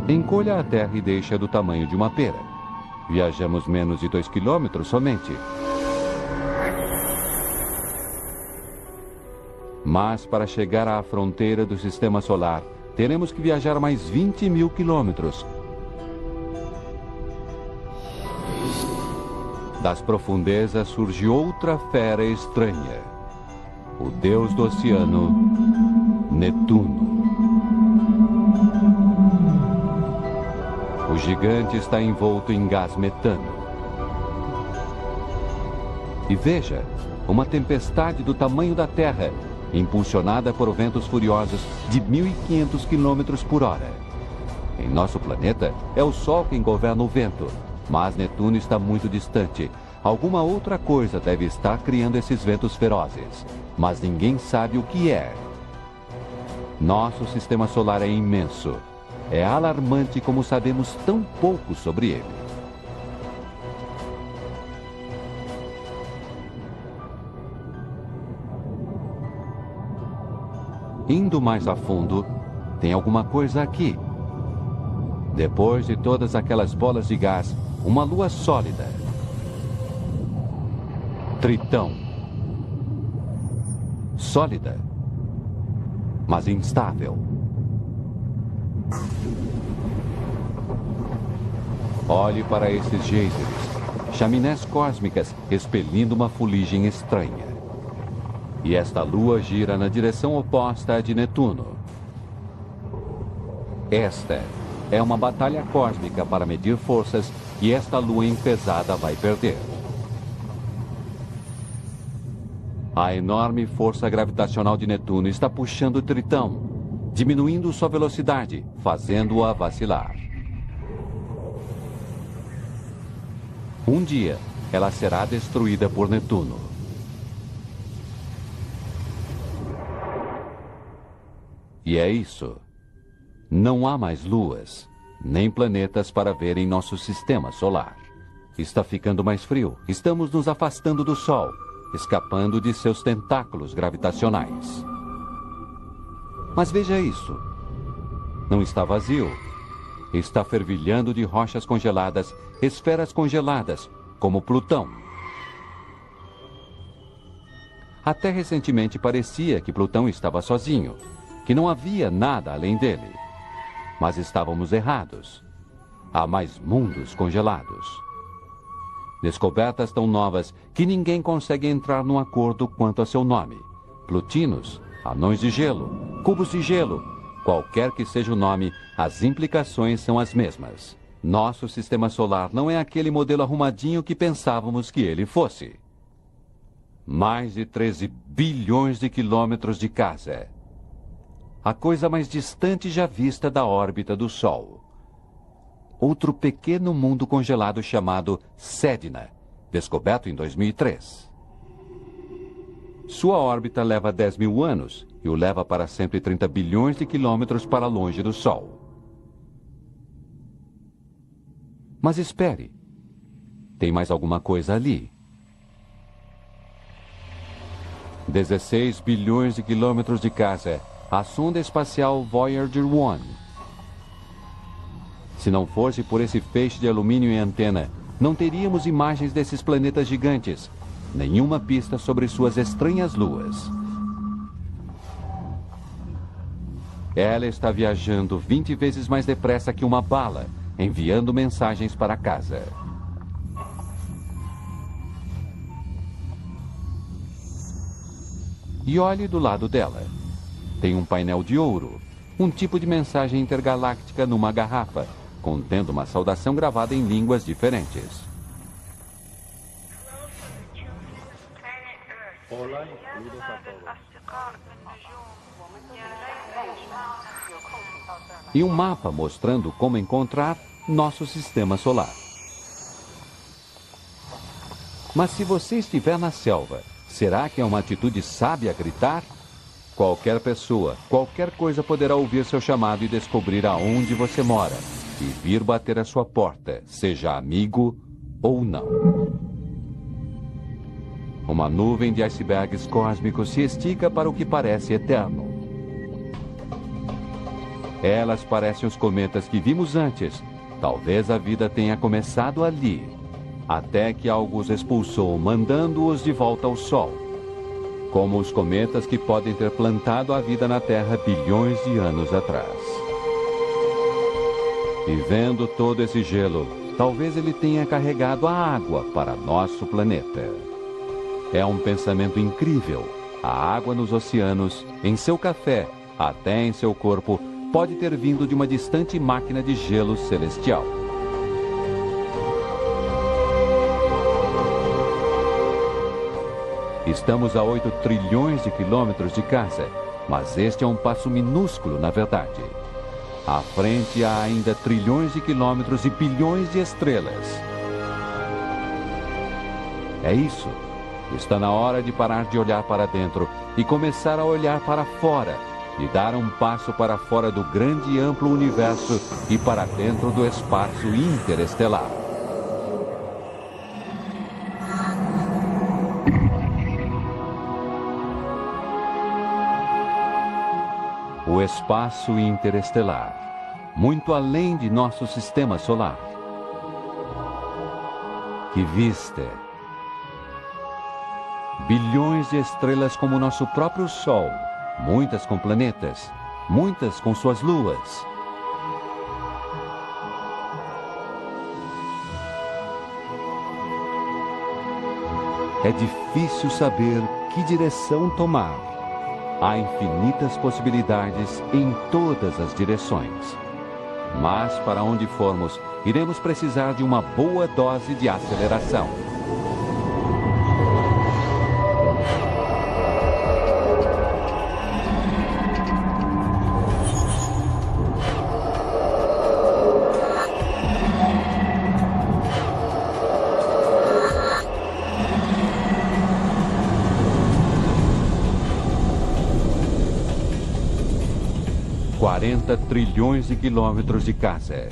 Encolha a terra e deixa do tamanho de uma pera. Viajamos menos de 2 quilômetros somente. Mas para chegar à fronteira do sistema solar, teremos que viajar mais 20.000 quilômetros. Das profundezas surge outra fera estranha. O deus do oceano, Netuno. O gigante está envolto em gás metano. E veja, uma tempestade do tamanho da Terra, impulsionada por ventos furiosos de 1.500 km por hora. Em nosso planeta, é o Sol quem governa o vento, mas Netuno está muito distante. Alguma outra coisa deve estar criando esses ventos ferozes, mas ninguém sabe o que é. Nosso sistema solar é imenso. É alarmante como sabemos tão pouco sobre ele. Indo mais a fundo, tem alguma coisa aqui. Depois de todas aquelas bolas de gás, uma lua sólida. Tritão. Sólida, mas instável. Olhe para esses geysers, chaminés cósmicas expelindo uma fuligem estranha. E esta lua gira na direção oposta à de Netuno. Esta é uma batalha cósmica para medir forças e esta lua enfesada vai perder. A enorme força gravitacional de Netuno está puxando Tritão, diminuindo sua velocidade, fazendo-a vacilar. Um dia, ela será destruída por Netuno. E é isso. Não há mais luas, nem planetas para ver em nosso sistema solar. Está ficando mais frio. Estamos nos afastando do Sol, escapando de seus tentáculos gravitacionais. Mas veja isso. Não está vazio. Está fervilhando de rochas congeladas, esferas congeladas, como Plutão. Até recentemente parecia que Plutão estava sozinho, que não havia nada além dele. Mas estávamos errados. Há mais mundos congelados. Descobertas tão novas que ninguém consegue entrar num acordo quanto a seu nome. Plutinos, anões de gelo, cubos de gelo. Qualquer que seja o nome, as implicações são as mesmas. Nosso sistema solar não é aquele modelo arrumadinho que pensávamos que ele fosse. Mais de 13 bilhões de quilômetros de casa. A coisa mais distante já vista da órbita do Sol. Outro pequeno mundo congelado chamado Sedna, descoberto em 2003. Sua órbita leva 10 mil anos e o leva para 130 bilhões de quilômetros para longe do Sol. Mas espere, tem mais alguma coisa ali. 16 bilhões de quilômetros de casa, a sonda espacial Voyager 1. Se não fosse por esse feixe de alumínio e antena, não teríamos imagens desses planetas gigantes, nenhuma pista sobre suas estranhas luas. Ela está viajando 20 vezes mais depressa que uma bala, enviando mensagens para casa. E olhe do lado dela. Tem um painel de ouro, um tipo de mensagem intergaláctica numa garrafa, contendo uma saudação gravada em línguas diferentes. E um mapa mostrando como encontrar nosso sistema solar. Mas se você estiver na selva, será que é uma atitude sábia gritar? Qualquer pessoa, qualquer coisa poderá ouvir seu chamado e descobrir aonde você mora e vir bater à sua porta, seja amigo ou não. Uma nuvem de icebergs cósmicos se estica para o que parece eterno. Elas parecem os cometas que vimos antes. Talvez a vida tenha começado ali, até que algo os expulsou, mandando-os de volta ao Sol. Como os cometas que podem ter plantado a vida na Terra bilhões de anos atrás. E vendo todo esse gelo, talvez ele tenha carregado a água para nosso planeta. É um pensamento incrível. A água nos oceanos, em seu café, até em seu corpo, pode ter vindo de uma distante máquina de gelo celestial. Estamos a 8 trilhões de quilômetros de casa, mas este é um passo minúsculo, na verdade. À frente há ainda trilhões de quilômetros e bilhões de estrelas. É isso. Está na hora de parar de olhar para dentro e começar a olhar para fora, e dar um passo para fora do grande e amplo universo e para dentro do espaço interestelar. O espaço interestelar, muito além de nosso sistema solar. Que vista! Bilhões de estrelas como o nosso próprio Sol. Muitas com planetas, muitas com suas luas. É difícil saber que direção tomar. Há infinitas possibilidades em todas as direções. Mas para onde formos, iremos precisar de uma boa dose de aceleração. Trilhões de quilômetros de casa.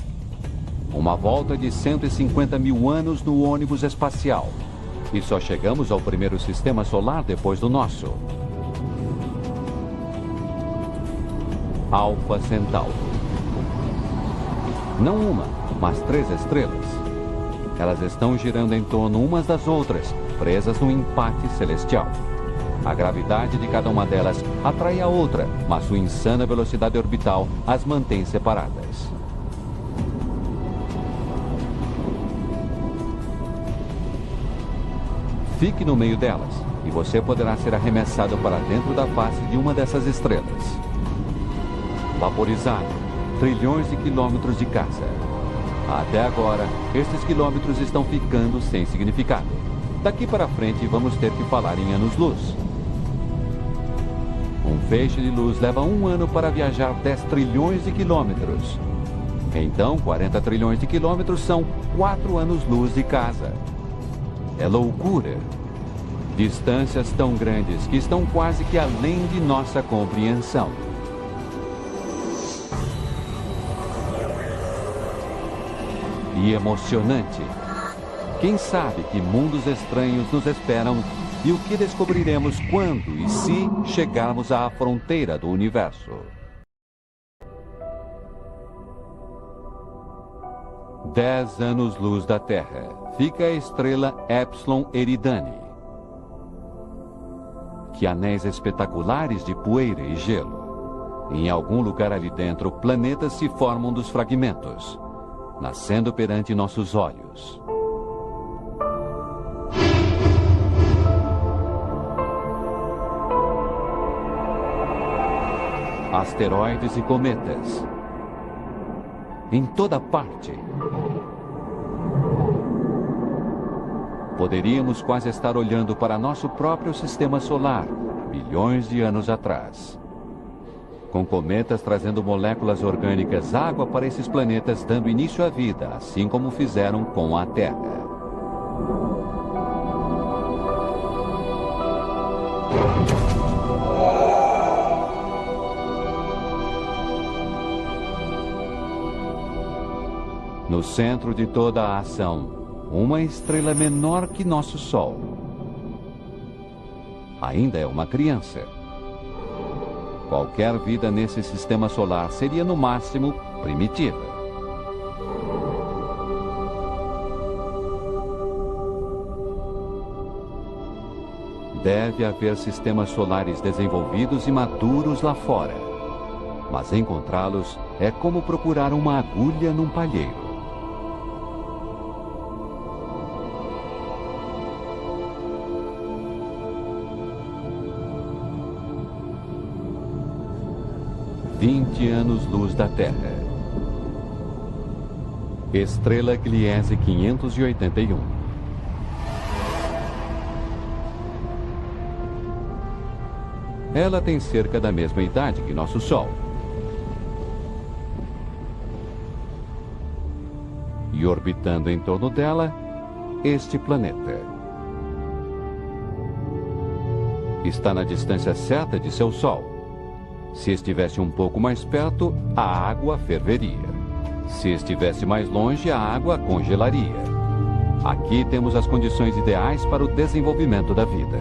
Uma volta de 150 mil anos no ônibus espacial. E só chegamos ao primeiro sistema solar depois do nosso. Alfa Centauro. Não uma, mas 3 estrelas. Elas estão girando em torno umas das outras, presas num empate celestial. A gravidade de cada uma delas atrai a outra, mas sua insana velocidade orbital as mantém separadas. Fique no meio delas, e você poderá ser arremessado para dentro da face de uma dessas estrelas. Vaporizado, trilhões de quilômetros de casa. Até agora, estes quilômetros estão ficando sem significado. Daqui para frente, vamos ter que falar em anos-luz. Um feixe de luz leva 1 ano para viajar 10 trilhões de quilômetros. Então, 40 trilhões de quilômetros são 4 anos-luz de casa. É loucura. Distâncias tão grandes que estão quase que além de nossa compreensão. E emocionante. Quem sabe que mundos estranhos nos esperam e o que descobriremos quando e se chegarmos à fronteira do universo. 10 anos-luz da Terra. Fica a estrela Epsilon Eridani. Que anéis espetaculares de poeira e gelo. Em algum lugar ali dentro, planetas se formam dos fragmentos, nascendo perante nossos olhos. Asteroides e cometas. Em toda parte. Poderíamos quase estar olhando para nosso próprio sistema solar, bilhões de anos atrás. Com cometas trazendo moléculas orgânicas, água para esses planetas, dando início à vida, assim como fizeram com a Terra. No centro de toda a ação, uma estrela menor que nosso Sol. Ainda é uma criança. Qualquer vida nesse sistema solar seria, no máximo, primitiva. Deve haver sistemas solares desenvolvidos e maduros lá fora. Mas encontrá-los é como procurar uma agulha num palheiro. Anos-luz da Terra. Estrela Gliese 581. Ela tem cerca da mesma idade que nosso Sol. E orbitando em torno dela, este planeta. Está na distância certa de seu Sol. Se estivesse um pouco mais perto, a água ferveria. Se estivesse mais longe, a água congelaria. Aqui temos as condições ideais para o desenvolvimento da vida.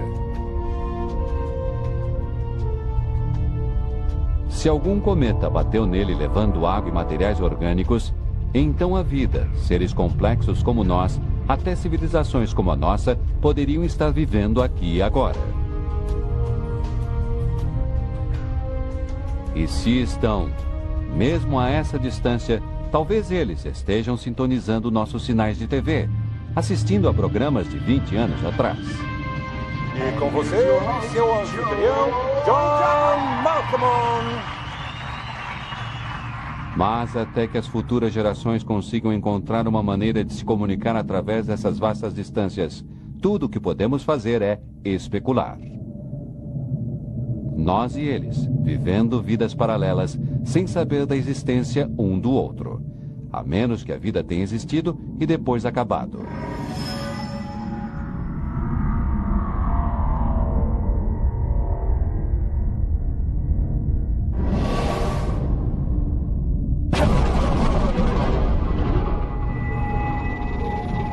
Se algum cometa bateu nele levando água e materiais orgânicos, então a vida, seres complexos como nós, até civilizações como a nossa, poderiam estar vivendo aqui e agora. E se estão, mesmo a essa distância, talvez eles estejam sintonizando nossos sinais de TV, assistindo a programas de 20 anos atrás. E com você, seu anfitrião, John Malcolm. Mas até que as futuras gerações consigam encontrar uma maneira de se comunicar através dessas vastas distâncias, tudo o que podemos fazer é especular. Nós e eles, vivendo vidas paralelas, sem saber da existência um do outro. A menos que a vida tenha existido e depois acabado.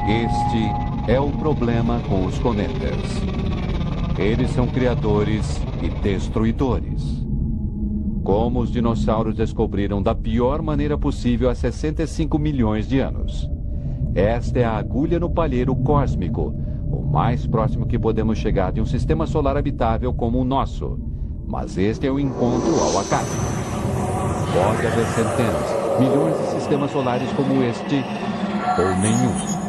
Este é o problema com os cometas. Eles são criadores e destruidores. Como os dinossauros descobriram da pior maneira possível há 65 milhões de anos. Esta é a agulha no palheiro cósmico, o mais próximo que podemos chegar de um sistema solar habitável como o nosso. Mas este é o encontro ao acaso. Pode haver centenas, milhões de sistemas solares como este, ou nenhum.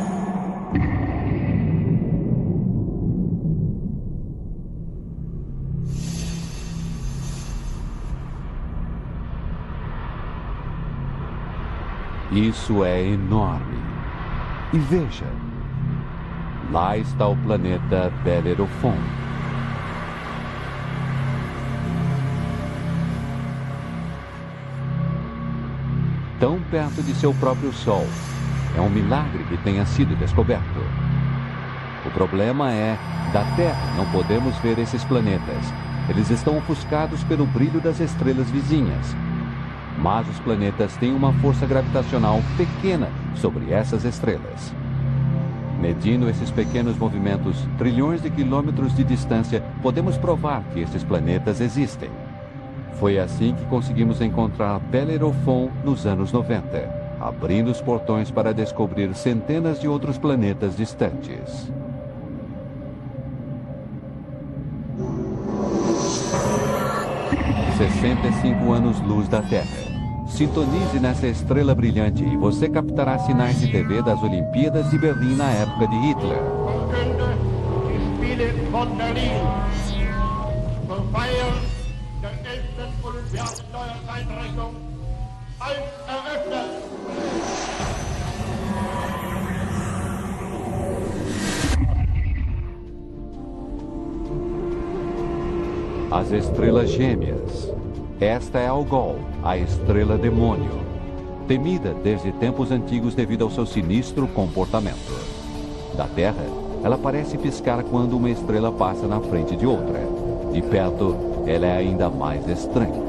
Isso é enorme. E veja, lá está o planeta Bellerophon. Tão perto de seu próprio Sol. É um milagre que tenha sido descoberto. O problema é, da Terra não podemos ver esses planetas. Eles estão ofuscados pelo brilho das estrelas vizinhas. Mas os planetas têm uma força gravitacional pequena sobre essas estrelas. Medindo esses pequenos movimentos, trilhões de quilômetros de distância, podemos provar que esses planetas existem. Foi assim que conseguimos encontrar Bellerophon nos anos 90, abrindo os portões para descobrir centenas de outros planetas distantes. – 65 anos-luz da Terra. Sintonize nessa estrela brilhante e você captará sinais de TV das Olimpíadas de Berlim na época de Hitler. As estrelas gêmeas. Esta é Algol, a estrela demônio, temida desde tempos antigos devido ao seu sinistro comportamento. Da Terra, ela parece piscar quando uma estrela passa na frente de outra. De perto, ela é ainda mais estranha.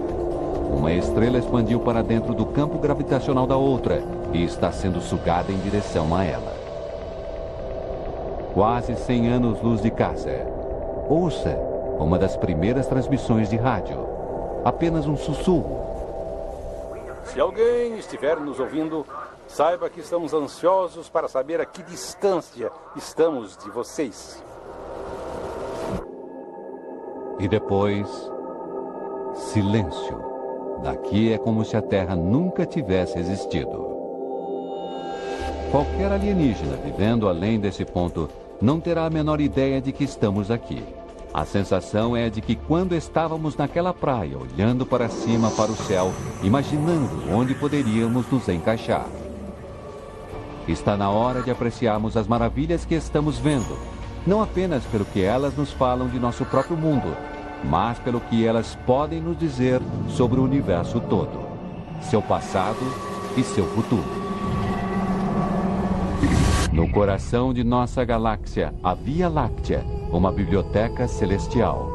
Uma estrela expandiu para dentro do campo gravitacional da outra e está sendo sugada em direção a ela. Quase 100 anos-luz de casa. Ouça uma das primeiras transmissões de rádio. Apenas um sussurro. Se alguém estiver nos ouvindo, saiba que estamos ansiosos para saber a que distância estamos de vocês. E depois, silêncio. Daqui é como se a Terra nunca tivesse existido. Qualquer alienígena vivendo além desse ponto não terá a menor ideia de que estamos aqui. A sensação é de que quando estávamos naquela praia, olhando para cima para o céu, imaginando onde poderíamos nos encaixar. Está na hora de apreciarmos as maravilhas que estamos vendo, não apenas pelo que elas nos falam de nosso próprio mundo, mas pelo que elas podem nos dizer sobre o universo todo, seu passado e seu futuro. No coração de nossa galáxia, a Via Láctea, uma biblioteca celestial.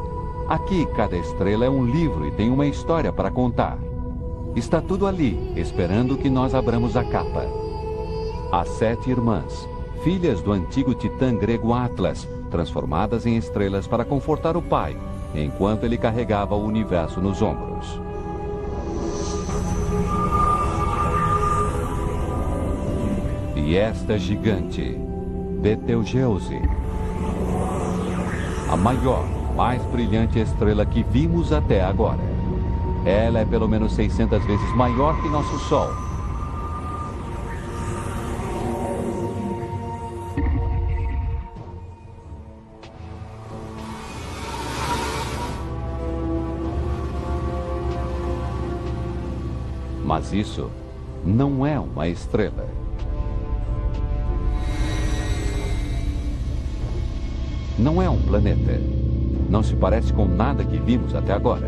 Aqui, cada estrela é um livro e tem uma história para contar. Está tudo ali, esperando que nós abramos a capa. As 7 irmãs, filhas do antigo titã grego Atlas, transformadas em estrelas para confortar o pai, enquanto ele carregava o universo nos ombros. E esta gigante, Betelgeuse, a maior, mais brilhante estrela que vimos até agora. Ela é pelo menos 600 vezes maior que nosso Sol. Mas isso não é uma estrela. Não é um planeta. Não se parece com nada que vimos até agora.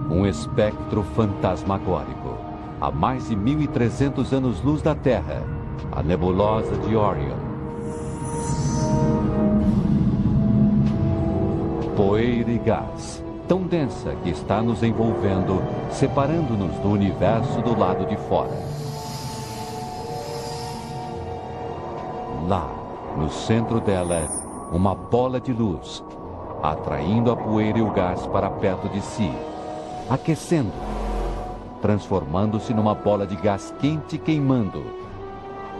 Um espectro fantasmagórico. A mais de 1.300 anos-luz da Terra. A nebulosa de Orion. Poeira e gás. Tão densa que está nos envolvendo, separando-nos do universo do lado de fora. Lá, no centro dela, uma bola de luz, atraindo a poeira e o gás para perto de si, aquecendo, transformando-se numa bola de gás quente queimando,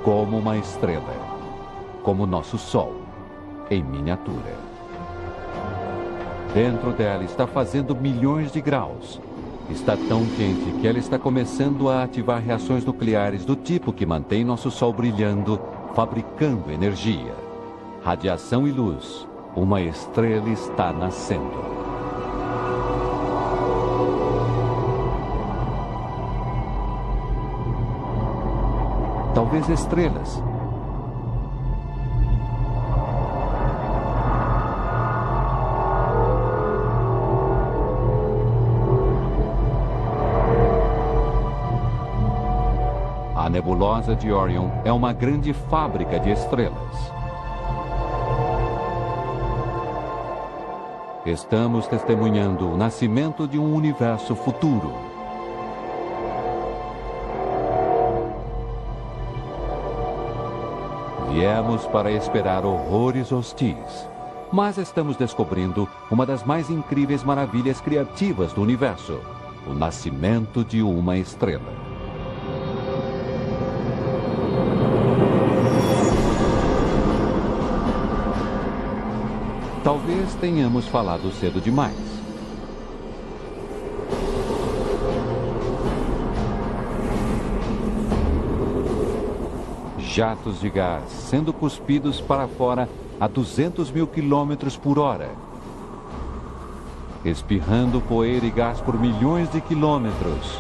como uma estrela, como nosso Sol, em miniatura. Dentro dela está fazendo milhões de graus. Está tão quente que ela está começando a ativar reações nucleares do tipo que mantém nosso Sol brilhando, fabricando energia. Radiação e luz, uma estrela está nascendo. Talvez estrelas. A nebulosa de Orion é uma grande fábrica de estrelas. Estamos testemunhando o nascimento de um universo futuro. Viemos para esperar horrores hostis, mas estamos descobrindo uma das mais incríveis maravilhas criativas do universo: o nascimento de uma estrela. Talvez tenhamos falado cedo demais. Jatos de gás sendo cuspidos para fora a 200 mil quilômetros por hora. Espirrando poeira e gás por milhões de quilômetros.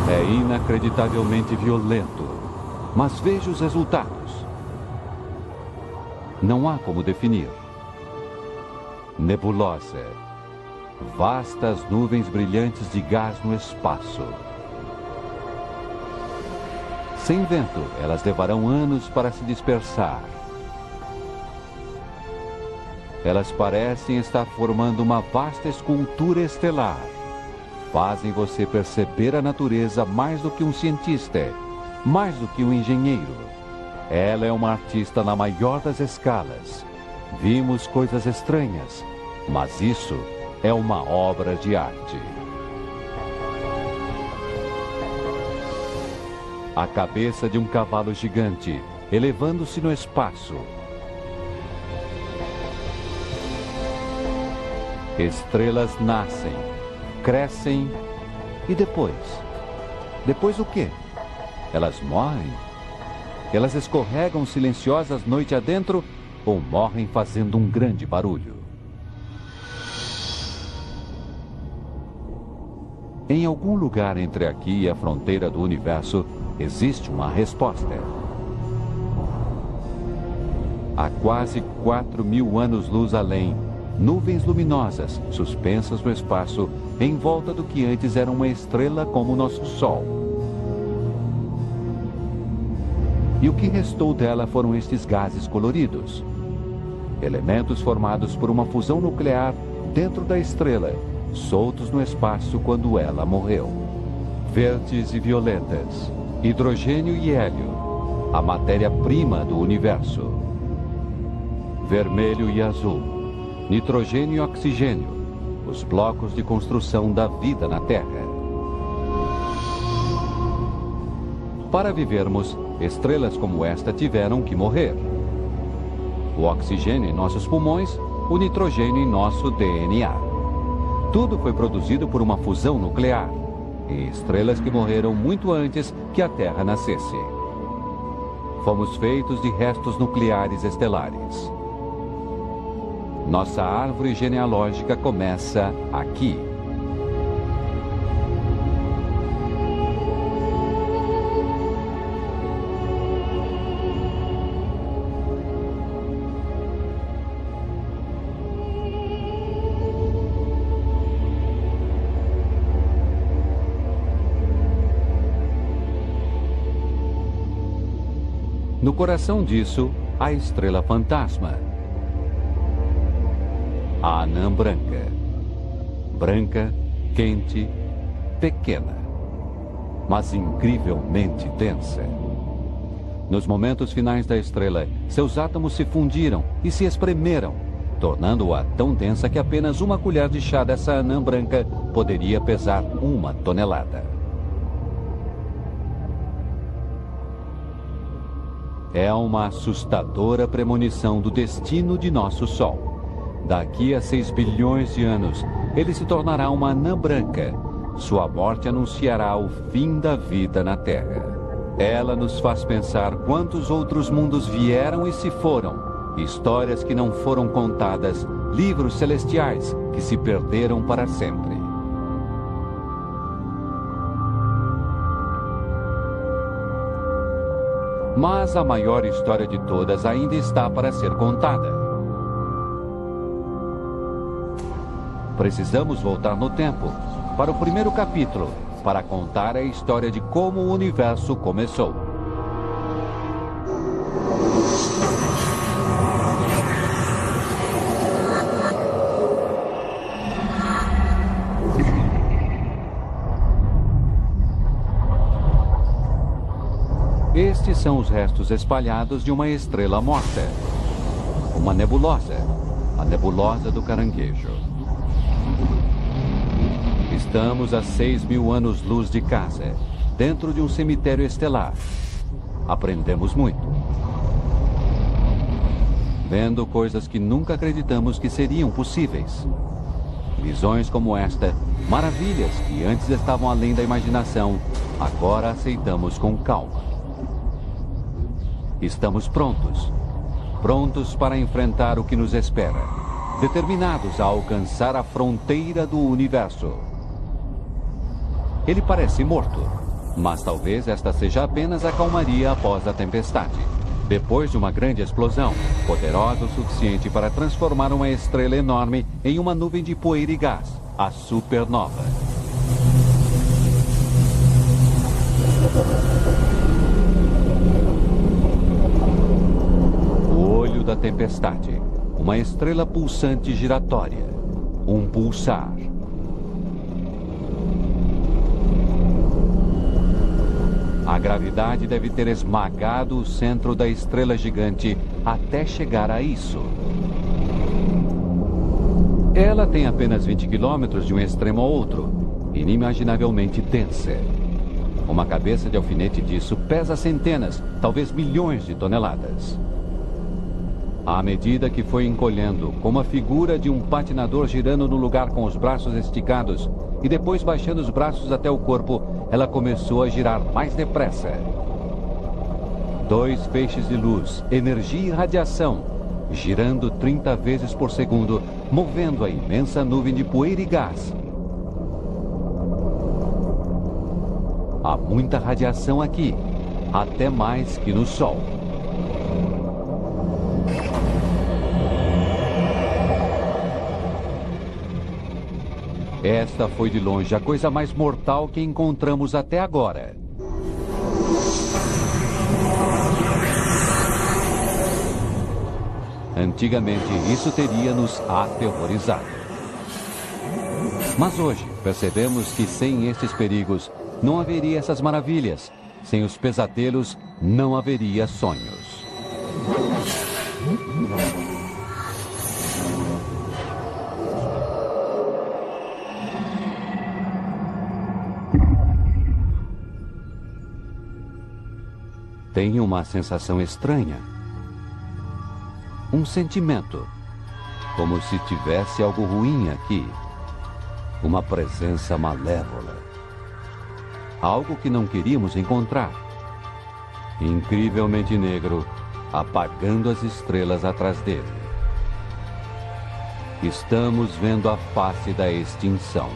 É inacreditavelmente violento, mas veja os resultados. Não há como definir. Nebulosa. Vastas nuvens brilhantes de gás no espaço. Sem vento, elas levarão anos para se dispersar. Elas parecem estar formando uma vasta escultura estelar. Fazem você perceber a natureza mais do que um cientista, mais do que um engenheiro. Ela é uma artista na maior das escalas. Vimos coisas estranhas, mas isso é uma obra de arte. A cabeça de um cavalo gigante, elevando-se no espaço. Estrelas nascem, crescem e depois? Depois o quê? Elas morrem? Elas escorregam silenciosas noite adentro ou morrem fazendo um grande barulho? Em algum lugar entre aqui e a fronteira do universo, existe uma resposta. Há quase 4.000 anos-luz além, nuvens luminosas, suspensas no espaço, em volta do que antes era uma estrela como o nosso Sol. E o que restou dela foram estes gases coloridos. Elementos formados por uma fusão nuclear dentro da estrela, soltos no espaço quando ela morreu. Verdes e violetas, hidrogênio e hélio, a matéria-prima do universo. Vermelho e azul, nitrogênio e oxigênio, os blocos de construção da vida na Terra. Para vivermos, estrelas como esta tiveram que morrer. O oxigênio em nossos pulmões, o nitrogênio em nosso DNA. Tudo foi produzido por uma fusão nuclear, em estrelas que morreram muito antes que a Terra nascesse. Fomos feitos de restos nucleares estelares. Nossa árvore genealógica começa aqui. No coração disso, a estrela fantasma. A anã branca. Branca, quente, pequena, mas incrivelmente densa. Nos momentos finais da estrela, seus átomos se fundiram e se espremeram, tornando-a tão densa que apenas uma colher de chá dessa anã branca poderia pesar 1 tonelada. É uma assustadora premonição do destino de nosso Sol. Daqui a 6 bilhões de anos, ele se tornará uma anã branca, sua morte anunciará o fim da vida na Terra. Ela nos faz pensar quantos outros mundos vieram e se foram, histórias que não foram contadas, livros celestiais que se perderam para sempre. Mas a maior história de todas ainda está para ser contada. Precisamos voltar no tempo, para o primeiro capítulo, para contar a história de como o universo começou. Estes são os restos espalhados de uma estrela morta. Uma nebulosa, a nebulosa do Caranguejo. Estamos a 6.000 anos-luz de casa, dentro de um cemitério estelar. Aprendemos muito. Vendo coisas que nunca acreditamos que seriam possíveis. Visões como esta, maravilhas que antes estavam além da imaginação, agora aceitamos com calma. Estamos prontos. Prontos para enfrentar o que nos espera. Determinados a alcançar a fronteira do universo. Ele parece morto, mas talvez esta seja apenas a calmaria após a tempestade. Depois de uma grande explosão, poderosa o suficiente para transformar uma estrela enorme em uma nuvem de poeira e gás, a supernova. O olho da tempestade, uma estrela pulsante giratória, um pulsar. A gravidade deve ter esmagado o centro da estrela gigante até chegar a isso. Ela tem apenas 20 quilômetros de um extremo ao outro, inimaginavelmente densa. Uma cabeça de alfinete disso pesa centenas, talvez milhões de toneladas. À medida que foi encolhendo, como a figura de um patinador girando no lugar com os braços esticados e depois baixando os braços até o corpo, ela começou a girar mais depressa. 2 feixes de luz, energia e radiação, girando 30 vezes por segundo, movendo a imensa nuvem de poeira e gás. Há muita radiação aqui, até mais que no Sol. Esta foi de longe a coisa mais mortal que encontramos até agora. Antigamente, isso teria nos aterrorizado. Mas hoje, percebemos que sem estes perigos, não haveria essas maravilhas. Sem os pesadelos, não haveria sonhos. Tenho uma sensação estranha. Um sentimento. Como se tivesse algo ruim aqui. Uma presença malévola. Algo que não queríamos encontrar. Incrivelmente negro, apagando as estrelas atrás dele. Estamos vendo a face da extinção.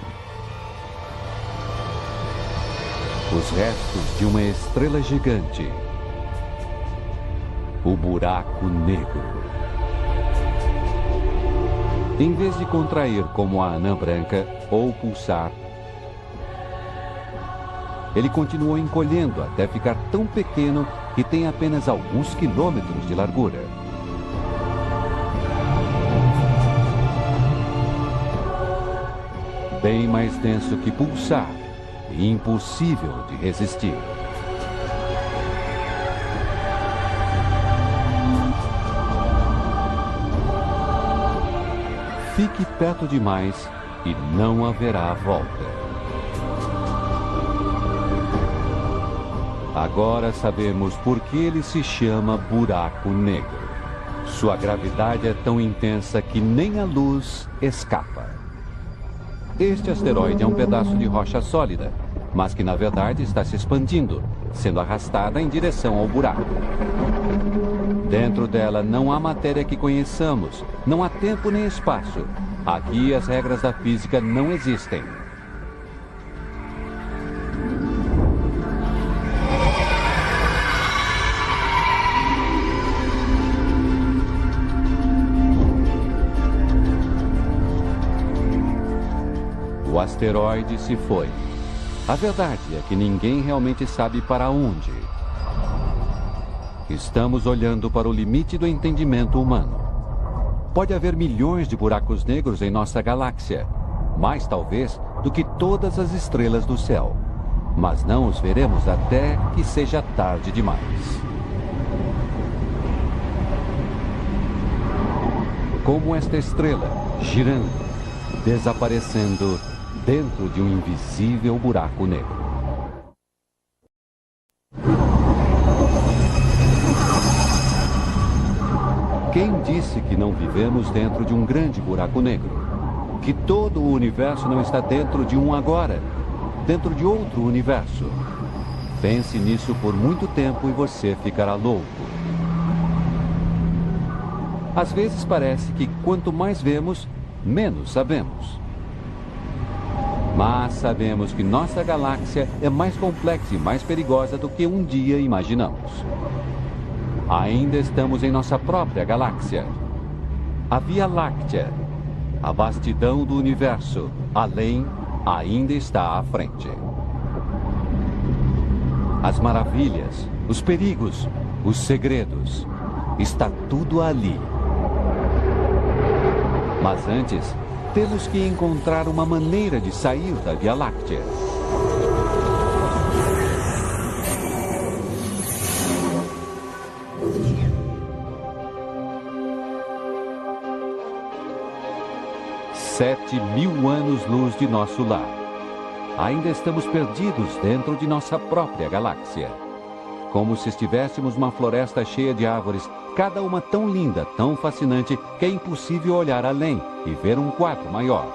Os restos de uma estrela gigante. O buraco negro. Em vez de contrair como a anã branca ou pulsar, ele continuou encolhendo até ficar tão pequeno que tem apenas alguns quilômetros de largura. Bem mais denso que pulsar e impossível de resistir. Fique perto demais e não haverá volta. Agora sabemos por que ele se chama buraco negro. Sua gravidade é tão intensa que nem a luz escapa. este asteroide é um pedaço de rocha sólida, mas que na verdade está se expandindo, sendo arrastada em direção ao buraco. Dentro dela não há matéria que conheçamos, não há tempo nem espaço. Aqui as regras da física não existem. O asteroide se foi. A verdade é que ninguém realmente sabe para onde. Estamos olhando para o limite do entendimento humano. Pode haver milhões de buracos negros em nossa galáxia, mais talvez do que todas as estrelas do céu. Mas não os veremos até que seja tarde demais. Como esta estrela, girando, desaparecendo dentro de um invisível buraco negro. Quem disse que não vivemos dentro de um grande buraco negro? Que todo o universo não está dentro de um agora, dentro de outro universo? Pense nisso por muito tempo e você ficará louco. Às vezes parece que quanto mais vemos, menos sabemos. Mas sabemos que nossa galáxia é mais complexa e mais perigosa do que um dia imaginamos. Ainda estamos em nossa própria galáxia. A Via Láctea, a vastidão do universo, além, ainda está à frente. As maravilhas, os perigos, os segredos, está tudo ali. Mas antes, temos que encontrar uma maneira de sair da Via Láctea. Sete 7.000 anos-luz de nosso lar. Ainda estamos perdidos dentro de nossa própria galáxia. Como se estivéssemos uma floresta cheia de árvores, cada uma tão linda, tão fascinante, que é impossível olhar além e ver um quadro maior.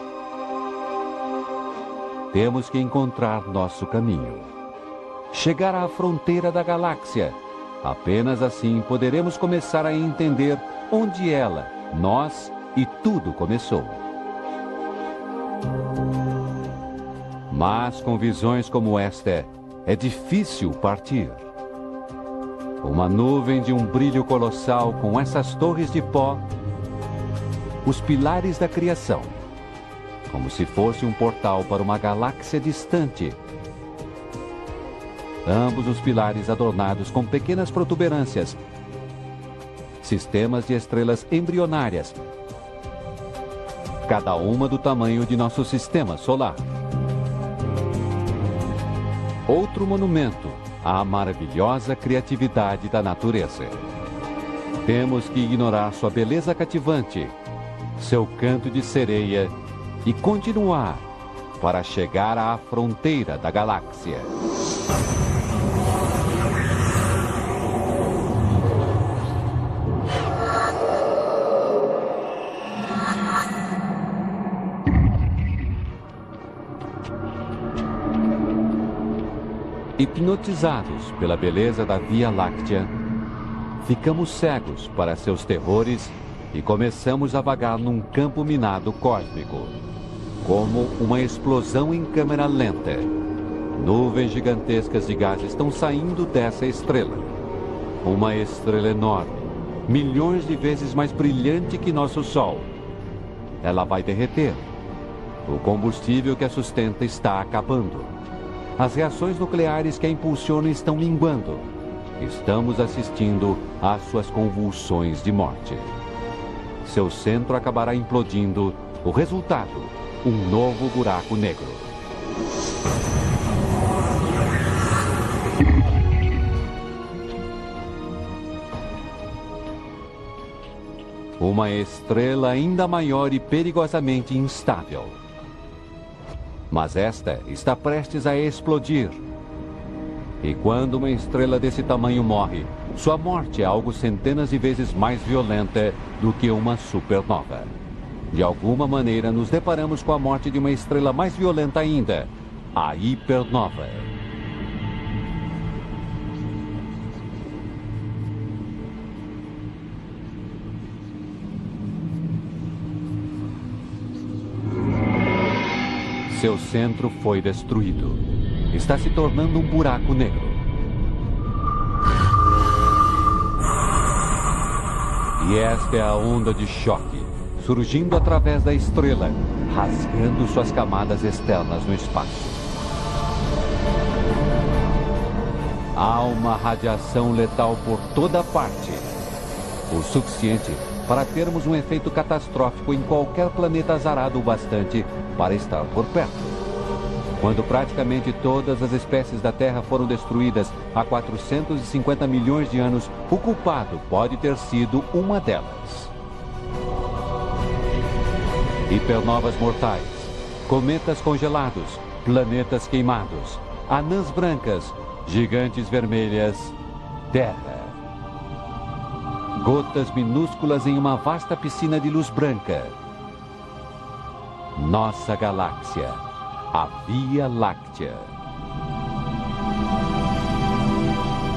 Temos que encontrar nosso caminho. Chegar à fronteira da galáxia. Apenas assim poderemos começar a entender onde ela, nós e tudo começou. Mas com visões como esta, é difícil partir. Uma nuvem de um brilho colossal com essas torres de pó, os pilares da criação, como se fosse um portal para uma galáxia distante. Ambos os pilares adornados com pequenas protuberâncias, sistemas de estrelas embrionárias, cada uma do tamanho de nosso sistema solar. Outro monumento à maravilhosa criatividade da natureza. Temos que ignorar sua beleza cativante, seu canto de sereia e continuar para chegar à fronteira da galáxia. Hipnotizados pela beleza da Via Láctea, ficamos cegos para seus terrores e começamos a vagar num campo minado cósmico, como uma explosão em câmera lenta. Nuvens gigantescas de gás estão saindo dessa estrela. Uma estrela enorme, milhões de vezes mais brilhante que nosso Sol. Ela vai derreter. O combustível que a sustenta está acabando. As reações nucleares que a impulsionam estão minguando. Estamos assistindo às suas convulsões de morte. Seu centro acabará implodindo. O resultado, um novo buraco negro. Uma estrela ainda maior e perigosamente instável. Mas esta está prestes a explodir. E quando uma estrela desse tamanho morre, sua morte é algo centenas de vezes mais violenta do que uma supernova. De alguma maneira, nos deparamos com a morte de uma estrela mais violenta ainda, a hipernova. Seu centro foi destruído. Está se tornando um buraco negro. E esta é a onda de choque, surgindo através da estrela, rasgando suas camadas externas no espaço. Há uma radiação letal por toda parte, o suficiente para termos um efeito catastrófico em qualquer planeta azarado o bastante para estar por perto. Quando praticamente todas as espécies da Terra foram destruídas há 450 milhões de anos, o culpado pode ter sido uma delas. Hipernovas mortais, cometas congelados, planetas queimados, anãs brancas, gigantes vermelhas, Terra. Gotas minúsculas em uma vasta piscina de luz branca. Nossa galáxia, a Via Láctea.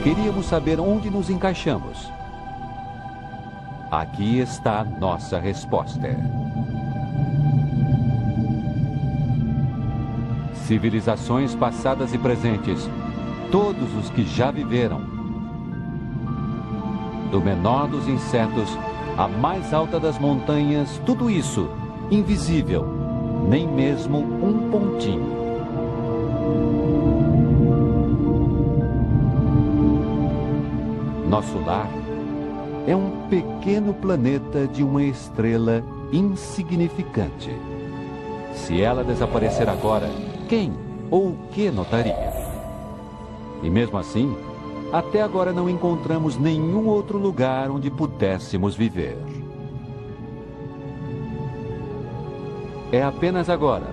Queríamos saber onde nos encaixamos. Aqui está nossa resposta. Civilizações passadas e presentes, todos os que já viveram, do menor dos insetos à mais alta das montanhas, tudo isso invisível, nem mesmo um pontinho. Nosso lar é um pequeno planeta de uma estrela insignificante. Se ela desaparecer agora, quem ou o que notaria? E mesmo assim, até agora não encontramos nenhum outro lugar onde pudéssemos viver. É apenas agora,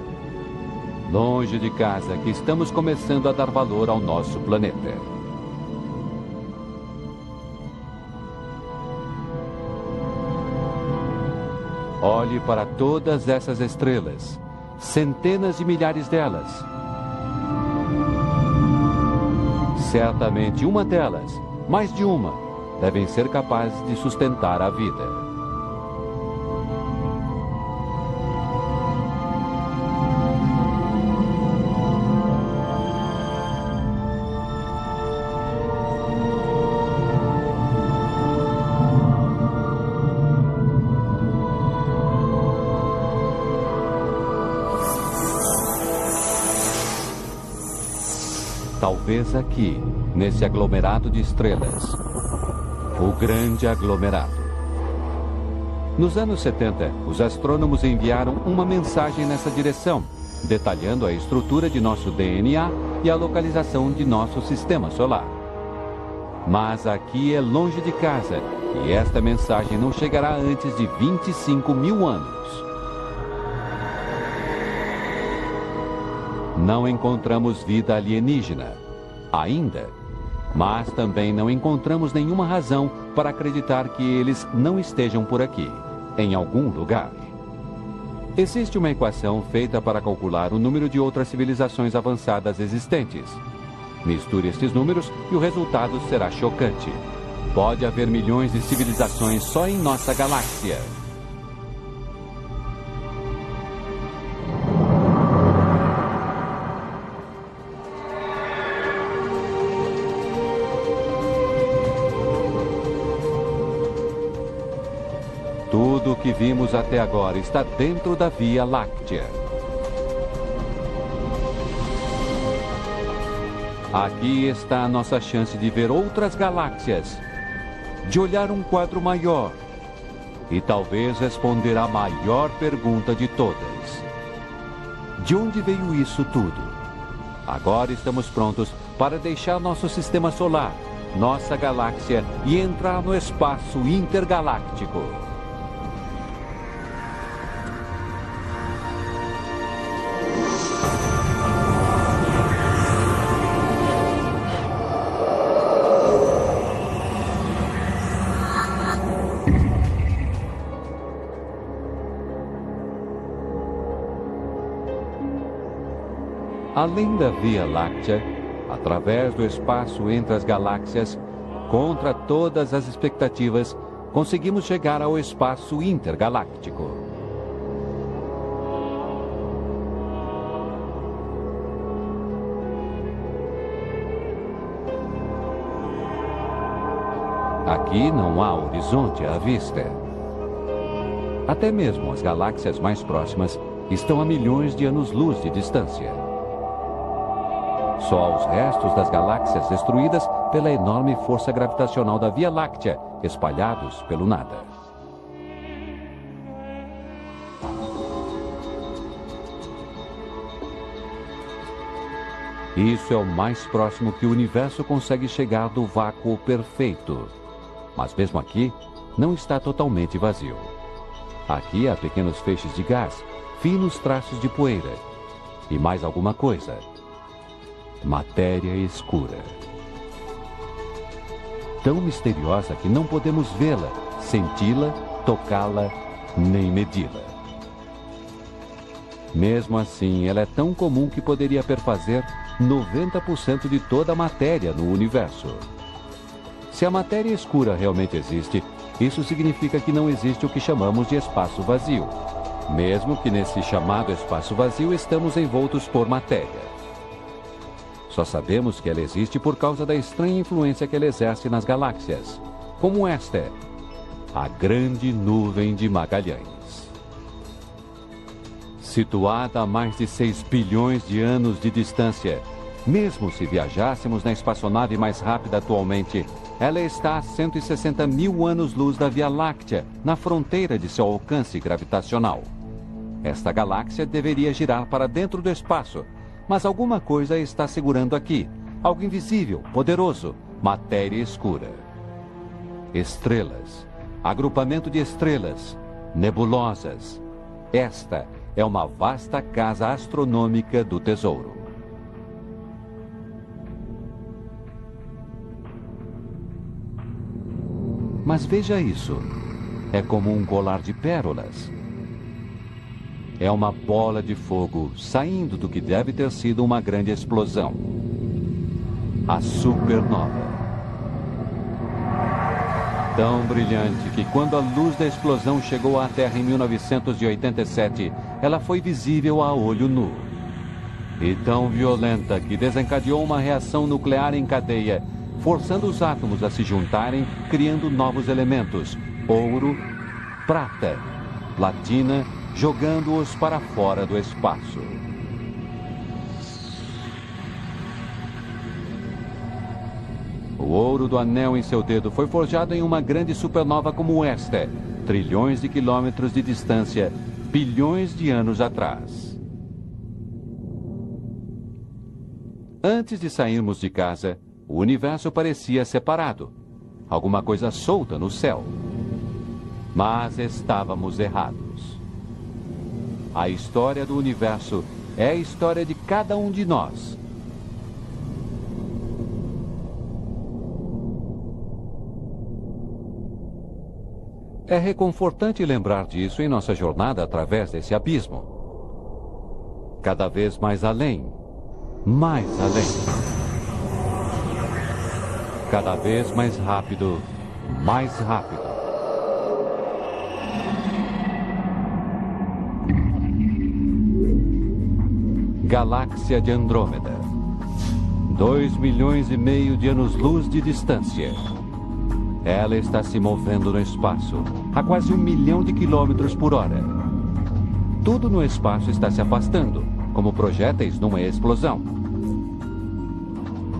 longe de casa, que estamos começando a dar valor ao nosso planeta. Olhe para todas essas estrelas, centenas de milhares delas. Certamente uma delas, mais de uma, devem ser capazes de sustentar a vida. Talvez aqui, nesse aglomerado de estrelas, o grande aglomerado. Nos anos 70, os astrônomos enviaram uma mensagem nessa direção, detalhando a estrutura de nosso DNA e a localização de nosso sistema solar. Mas aqui é longe de casa, e esta mensagem não chegará antes de 25 mil anos. Não encontramos vida alienígena, ainda, mas também não encontramos nenhuma razão para acreditar que eles não estejam por aqui, em algum lugar. Existe uma equação feita para calcular o número de outras civilizações avançadas existentes. Misture estes números e o resultado será chocante. Pode haver milhões de civilizações só em nossa galáxia. Tudo o que vimos até agora está dentro da Via Láctea. Aqui está a nossa chance de ver outras galáxias, de olhar um quadro maior e talvez responder à maior pergunta de todas. De onde veio isso tudo? Agora estamos prontos para deixar nosso sistema solar, nossa galáxia e entrar no espaço intergaláctico. Além da Via Láctea, através do espaço entre as galáxias, contra todas as expectativas, conseguimos chegar ao espaço intergaláctico. Aqui não há horizonte à vista. Até mesmo as galáxias mais próximas estão a milhões de anos-luz de distância. Só os restos das galáxias destruídas pela enorme força gravitacional da Via Láctea, espalhados pelo nada. Isso é o mais próximo que o universo consegue chegar do vácuo perfeito. Mas mesmo aqui, não está totalmente vazio. Aqui há pequenos feixes de gás, finos traços de poeira e mais alguma coisa. Matéria escura. Tão misteriosa que não podemos vê-la, senti-la, tocá-la, nem medi-la. Mesmo assim, ela é tão comum que poderia perfazer 90% de toda a matéria no universo. Se a matéria escura realmente existe, isso significa que não existe o que chamamos de espaço vazio, mesmo que nesse chamado espaço vazio estamos envoltos por matéria. Só sabemos que ela existe por causa da estranha influência que ela exerce nas galáxias, como esta, a Grande Nuvem de Magalhães. Situada a mais de 6 bilhões de anos de distância, mesmo se viajássemos na espaçonave mais rápida atualmente, ela está a 160 mil anos-luz da Via Láctea, na fronteira de seu alcance gravitacional. Esta galáxia deveria girar para dentro do espaço, mas alguma coisa está segurando aqui, algo invisível, poderoso, matéria escura. Estrelas, agrupamento de estrelas, nebulosas. Esta é uma vasta casa astronômica do tesouro. Mas veja isso. É como um colar de pérolas. É uma bola de fogo saindo do que deve ter sido uma grande explosão. A supernova. Tão brilhante que quando a luz da explosão chegou à Terra em 1987, ela foi visível a olho nu. E tão violenta que desencadeou uma reação nuclear em cadeia, forçando os átomos a se juntarem, criando novos elementos, ouro, prata, platina, jogando-os para fora do espaço. O ouro do anel em seu dedo foi forjado em uma grande supernova como esta, trilhões de quilômetros de distância, bilhões de anos atrás. Antes de sairmos de casa, o universo parecia separado, alguma coisa solta no céu. Mas estávamos errados. A história do universo é a história de cada um de nós. É reconfortante lembrar disso em nossa jornada através desse abismo. Cada vez mais além, mais além. Cada vez mais rápido, mais rápido. Galáxia de Andrômeda. 2,5 milhões de anos-luz de distância. Ela está se movendo no espaço, a quase 1 milhão de quilômetros por hora. Tudo no espaço está se afastando, como projéteis numa explosão.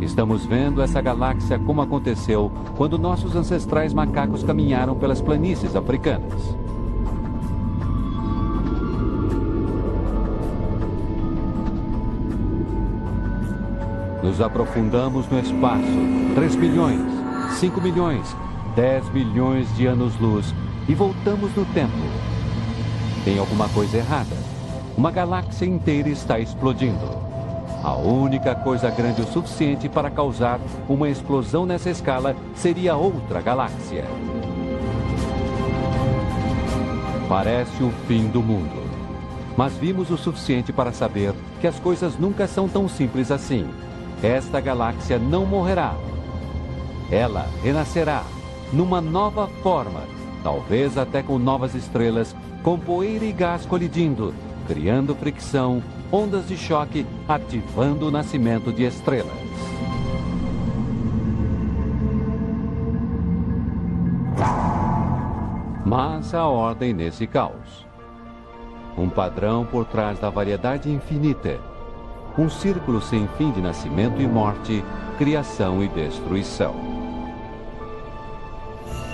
Estamos vendo essa galáxia como aconteceu quando nossos ancestrais macacos caminharam pelas planícies africanas. Nos aprofundamos no espaço, 3 bilhões, 5 milhões, 10 bilhões de anos-luz e voltamos no tempo. Tem alguma coisa errada. Uma galáxia inteira está explodindo. A única coisa grande o suficiente para causar uma explosão nessa escala seria outra galáxia. Parece o fim do mundo. mas vimos o suficiente para saber que as coisas nunca são tão simples assim. Esta galáxia não morrerá. Ela renascerá numa nova forma, talvez até com novas estrelas, com poeira e gás colidindo, criando fricção, ondas de choque, ativando o nascimento de estrelas. Mas há ordem nesse caos. Um padrão por trás da variedade infinita. Um círculo sem fim de nascimento e morte, criação e destruição.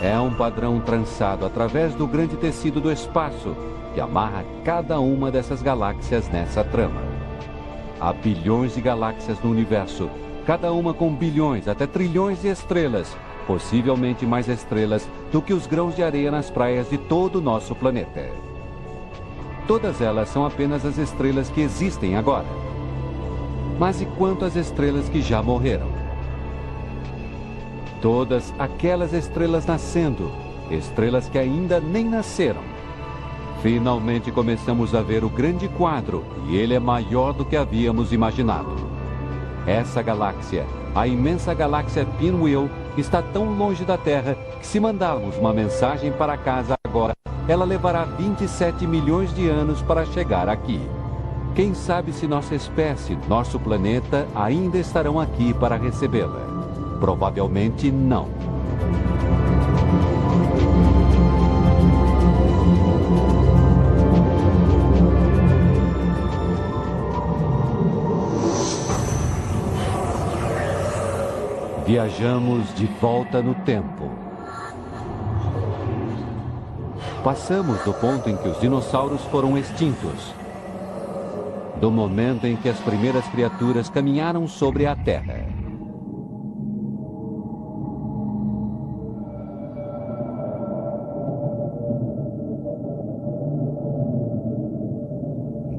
É um padrão trançado através do grande tecido do espaço, que amarra cada uma dessas galáxias nessa trama. Há bilhões de galáxias no universo, cada uma com bilhões até trilhões de estrelas, possivelmente mais estrelas do que os grãos de areia nas praias de todo o nosso planeta. Todas elas são apenas as estrelas que existem agora. Mas e quanto às estrelas que já morreram? Todas aquelas estrelas nascendo, estrelas que ainda nem nasceram. Finalmente começamos a ver o grande quadro, e ele é maior do que havíamos imaginado. Essa galáxia, a imensa galáxia Pinwheel, está tão longe da Terra que, se mandarmos uma mensagem para casa agora, ela levará 27 milhões de anos para chegar aqui. Quem sabe se nossa espécie, nosso planeta, ainda estarão aqui para recebê-la? Provavelmente não. Viajamos de volta no tempo. Passamos do ponto em que os dinossauros foram extintos, do momento em que as primeiras criaturas caminharam sobre a Terra.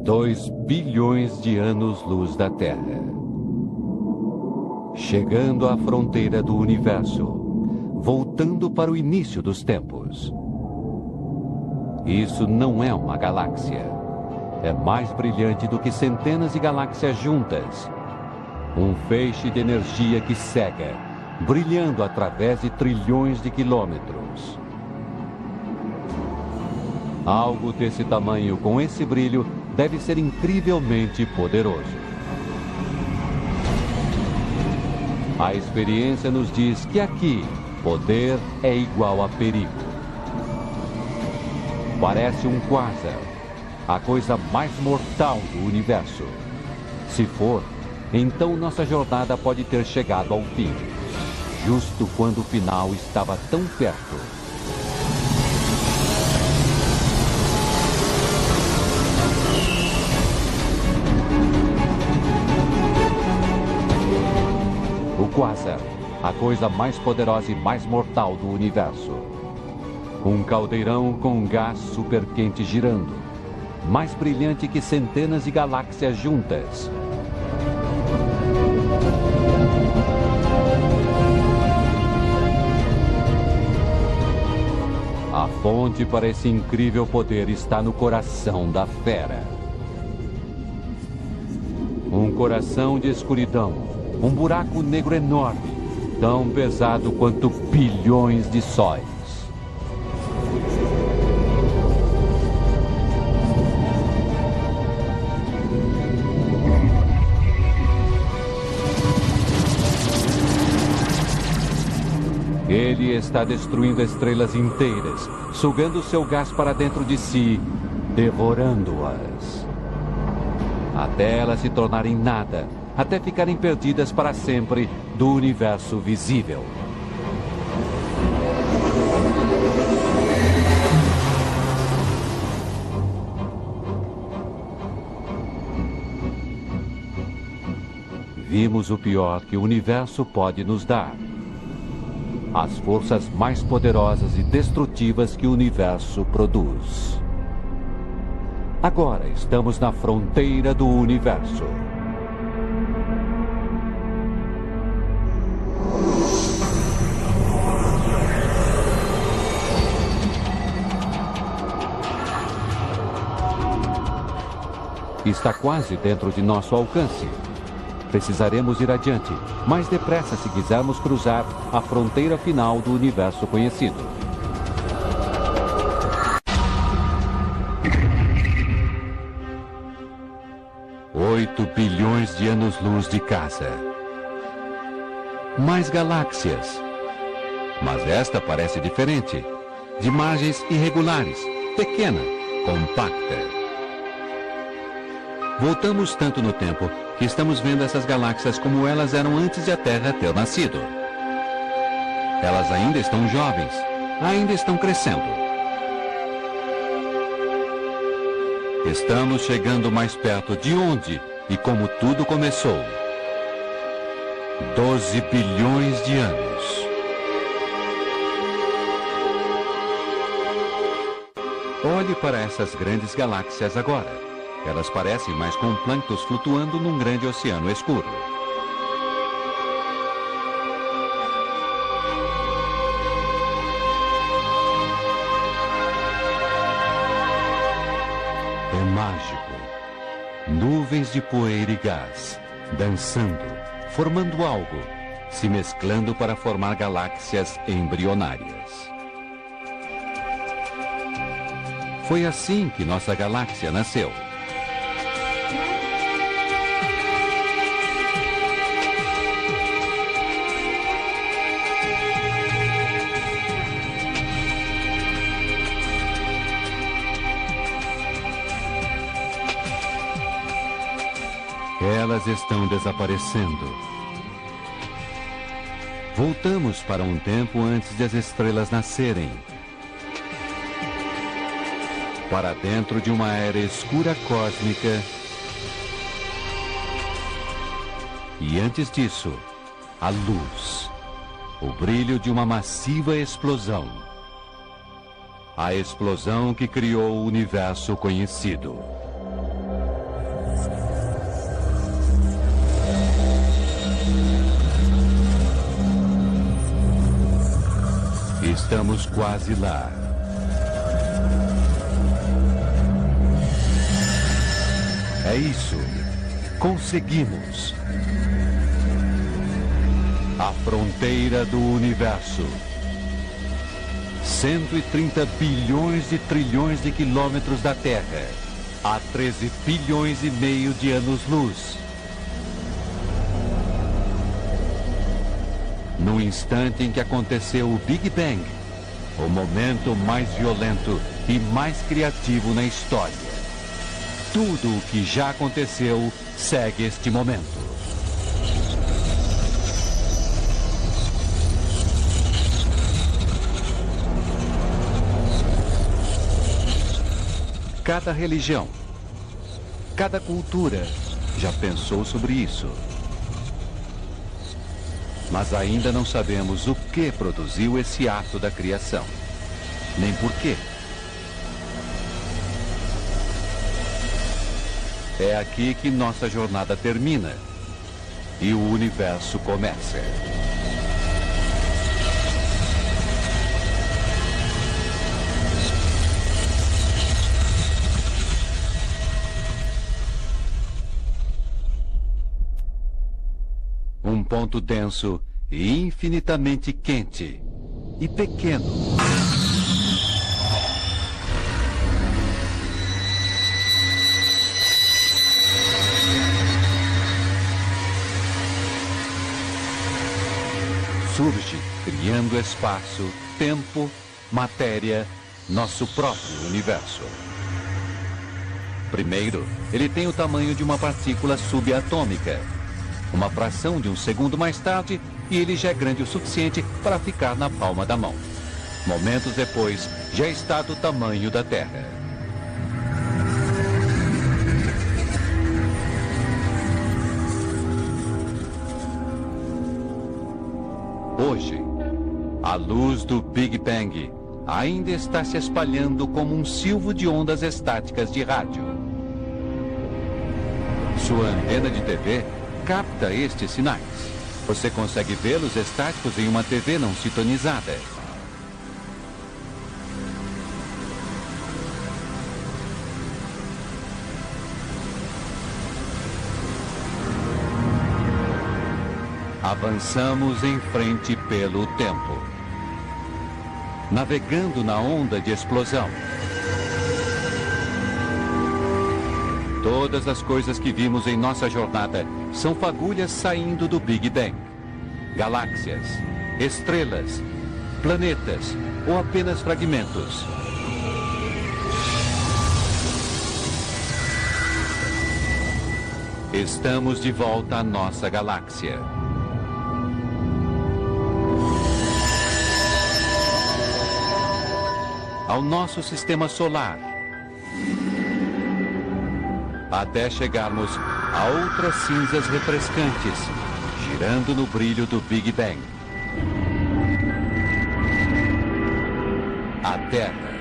Dois bilhões de anos-luz da Terra. Chegando à fronteira do universo, voltando para o início dos tempos. Isso não é uma galáxia. É mais brilhante do que centenas de galáxias juntas. Um feixe de energia que cega, brilhando através de trilhões de quilômetros. Algo desse tamanho, com esse brilho, deve ser incrivelmente poderoso. A experiência nos diz que aqui, poder é igual a perigo. Parece um quasar, a coisa mais mortal do universo. Se for, então nossa jornada pode ter chegado ao fim, justo quando o final estava tão perto. O quasar, a coisa mais poderosa e mais mortal do universo. Um caldeirão com gás superquente girando, mais brilhante que centenas de galáxias juntas. A fonte para esse incrível poder está no coração da fera. Um coração de escuridão, um buraco negro enorme, tão pesado quanto bilhões de sóis. Ele está destruindo estrelas inteiras, sugando seu gás para dentro de si, devorando-as. Até elas se tornarem nada, até ficarem perdidas para sempre do universo visível. Vimos o pior que o universo pode nos dar. As forças mais poderosas e destrutivas que o universo produz. Agora estamos na fronteira do universo. está quase dentro de nosso alcance. Precisaremos ir adiante, mais depressa se quisermos cruzar a fronteira final do universo conhecido. Oito bilhões de anos-luz de casa. Mais galáxias. Mas esta parece diferente. De margens irregulares, pequena, compacta. Voltamos tanto no tempo que estamos vendo essas galáxias como elas eram antes de a Terra ter nascido. Elas ainda estão jovens, ainda estão crescendo. Estamos chegando mais perto de onde e como tudo começou. 12 bilhões de anos. Olhe para essas grandes galáxias agora. Elas parecem mais com plânctons flutuando num grande oceano escuro. É mágico. Nuvens de poeira e gás, dançando, formando algo, se mesclando para formar galáxias embrionárias. Foi assim que nossa galáxia nasceu. Elas estão desaparecendo. Voltamos para um tempo antes de as estrelas nascerem. Para dentro de uma era escura cósmica. E antes disso, a luz. O brilho de uma massiva explosão. A explosão que criou o universo conhecido. Estamos quase lá. É isso. Conseguimos. A fronteira do universo. 130 bilhões de trilhões de quilômetros da Terra. A 13 bilhões e meio de anos-luz. No instante em que aconteceu o Big Bang, o momento mais violento e mais criativo na história. Tudo o que já aconteceu segue este momento. Cada religião, cada cultura já pensou sobre isso. Mas ainda não sabemos o que produziu esse ato da criação, nem por quê. É aqui que nossa jornada termina e o universo começa. Um ponto denso e infinitamente quente e pequeno. Surge criando espaço, tempo, matéria, nosso próprio universo. Primeiro, ele tem o tamanho de uma partícula subatômica. Uma fração de um segundo mais tarde, e ele já é grande o suficiente para ficar na palma da mão. Momentos depois, já está do tamanho da Terra. Hoje, a luz do Big Bang ainda está se espalhando como um silvo de ondas estáticas de rádio. Sua antena de TV capta estes sinais. Você consegue vê-los estáticos em uma TV não sintonizada. Avançamos em frente pelo tempo, navegando na onda de explosão. Todas as coisas que vimos em nossa jornada são fagulhas saindo do Big Bang. Galáxias, estrelas, planetas ou apenas fragmentos. Estamos de volta à nossa galáxia. Ao nosso sistema solar. Até chegarmos a outras cinzas refrescantes, girando no brilho do Big Bang. A Terra.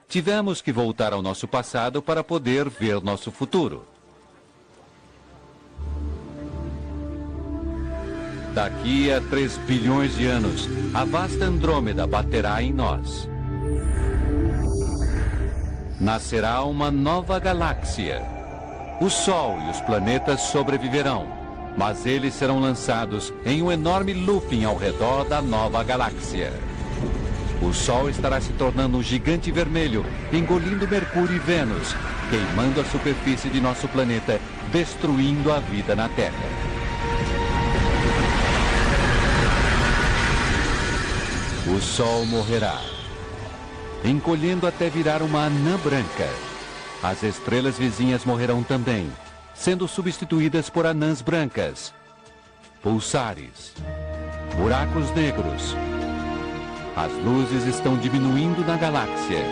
Tivemos que voltar ao nosso passado para poder ver nosso futuro. Daqui a 3 bilhões de anos, a vasta Andrômeda baterá em nós. Nascerá uma nova galáxia. O Sol e os planetas sobreviverão, mas eles serão lançados em um enorme looping ao redor da nova galáxia. O Sol estará se tornando um gigante vermelho, engolindo Mercúrio e Vênus, queimando a superfície de nosso planeta, destruindo a vida na Terra. O Sol morrerá, encolhendo até virar uma anã branca. As estrelas vizinhas morrerão também, sendo substituídas por anãs brancas, pulsares, buracos negros. As luzes estão diminuindo na galáxia.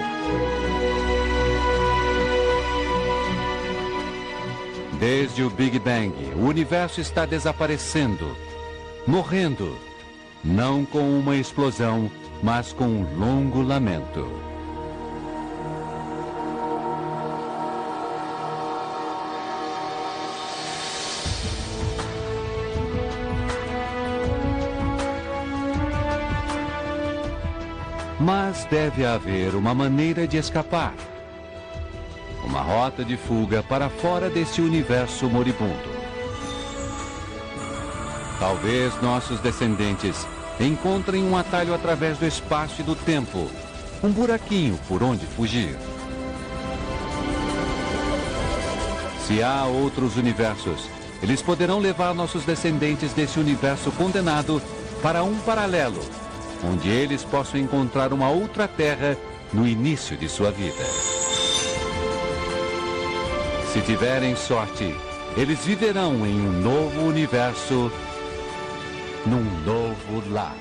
Desde o Big Bang, o universo está desaparecendo, morrendo. Não com uma explosão, mas com um longo lamento. Mas deve haver uma maneira de escapar. Uma rota de fuga para fora desse universo moribundo. Talvez nossos descendentes encontrem um atalho através do espaço e do tempo, um buraquinho por onde fugir. Se há outros universos, eles poderão levar nossos descendentes desse universo condenado para um paralelo, onde eles possam encontrar uma outra Terra no início de sua vida. Se tiverem sorte, eles viverão em um novo universo, num novo lar.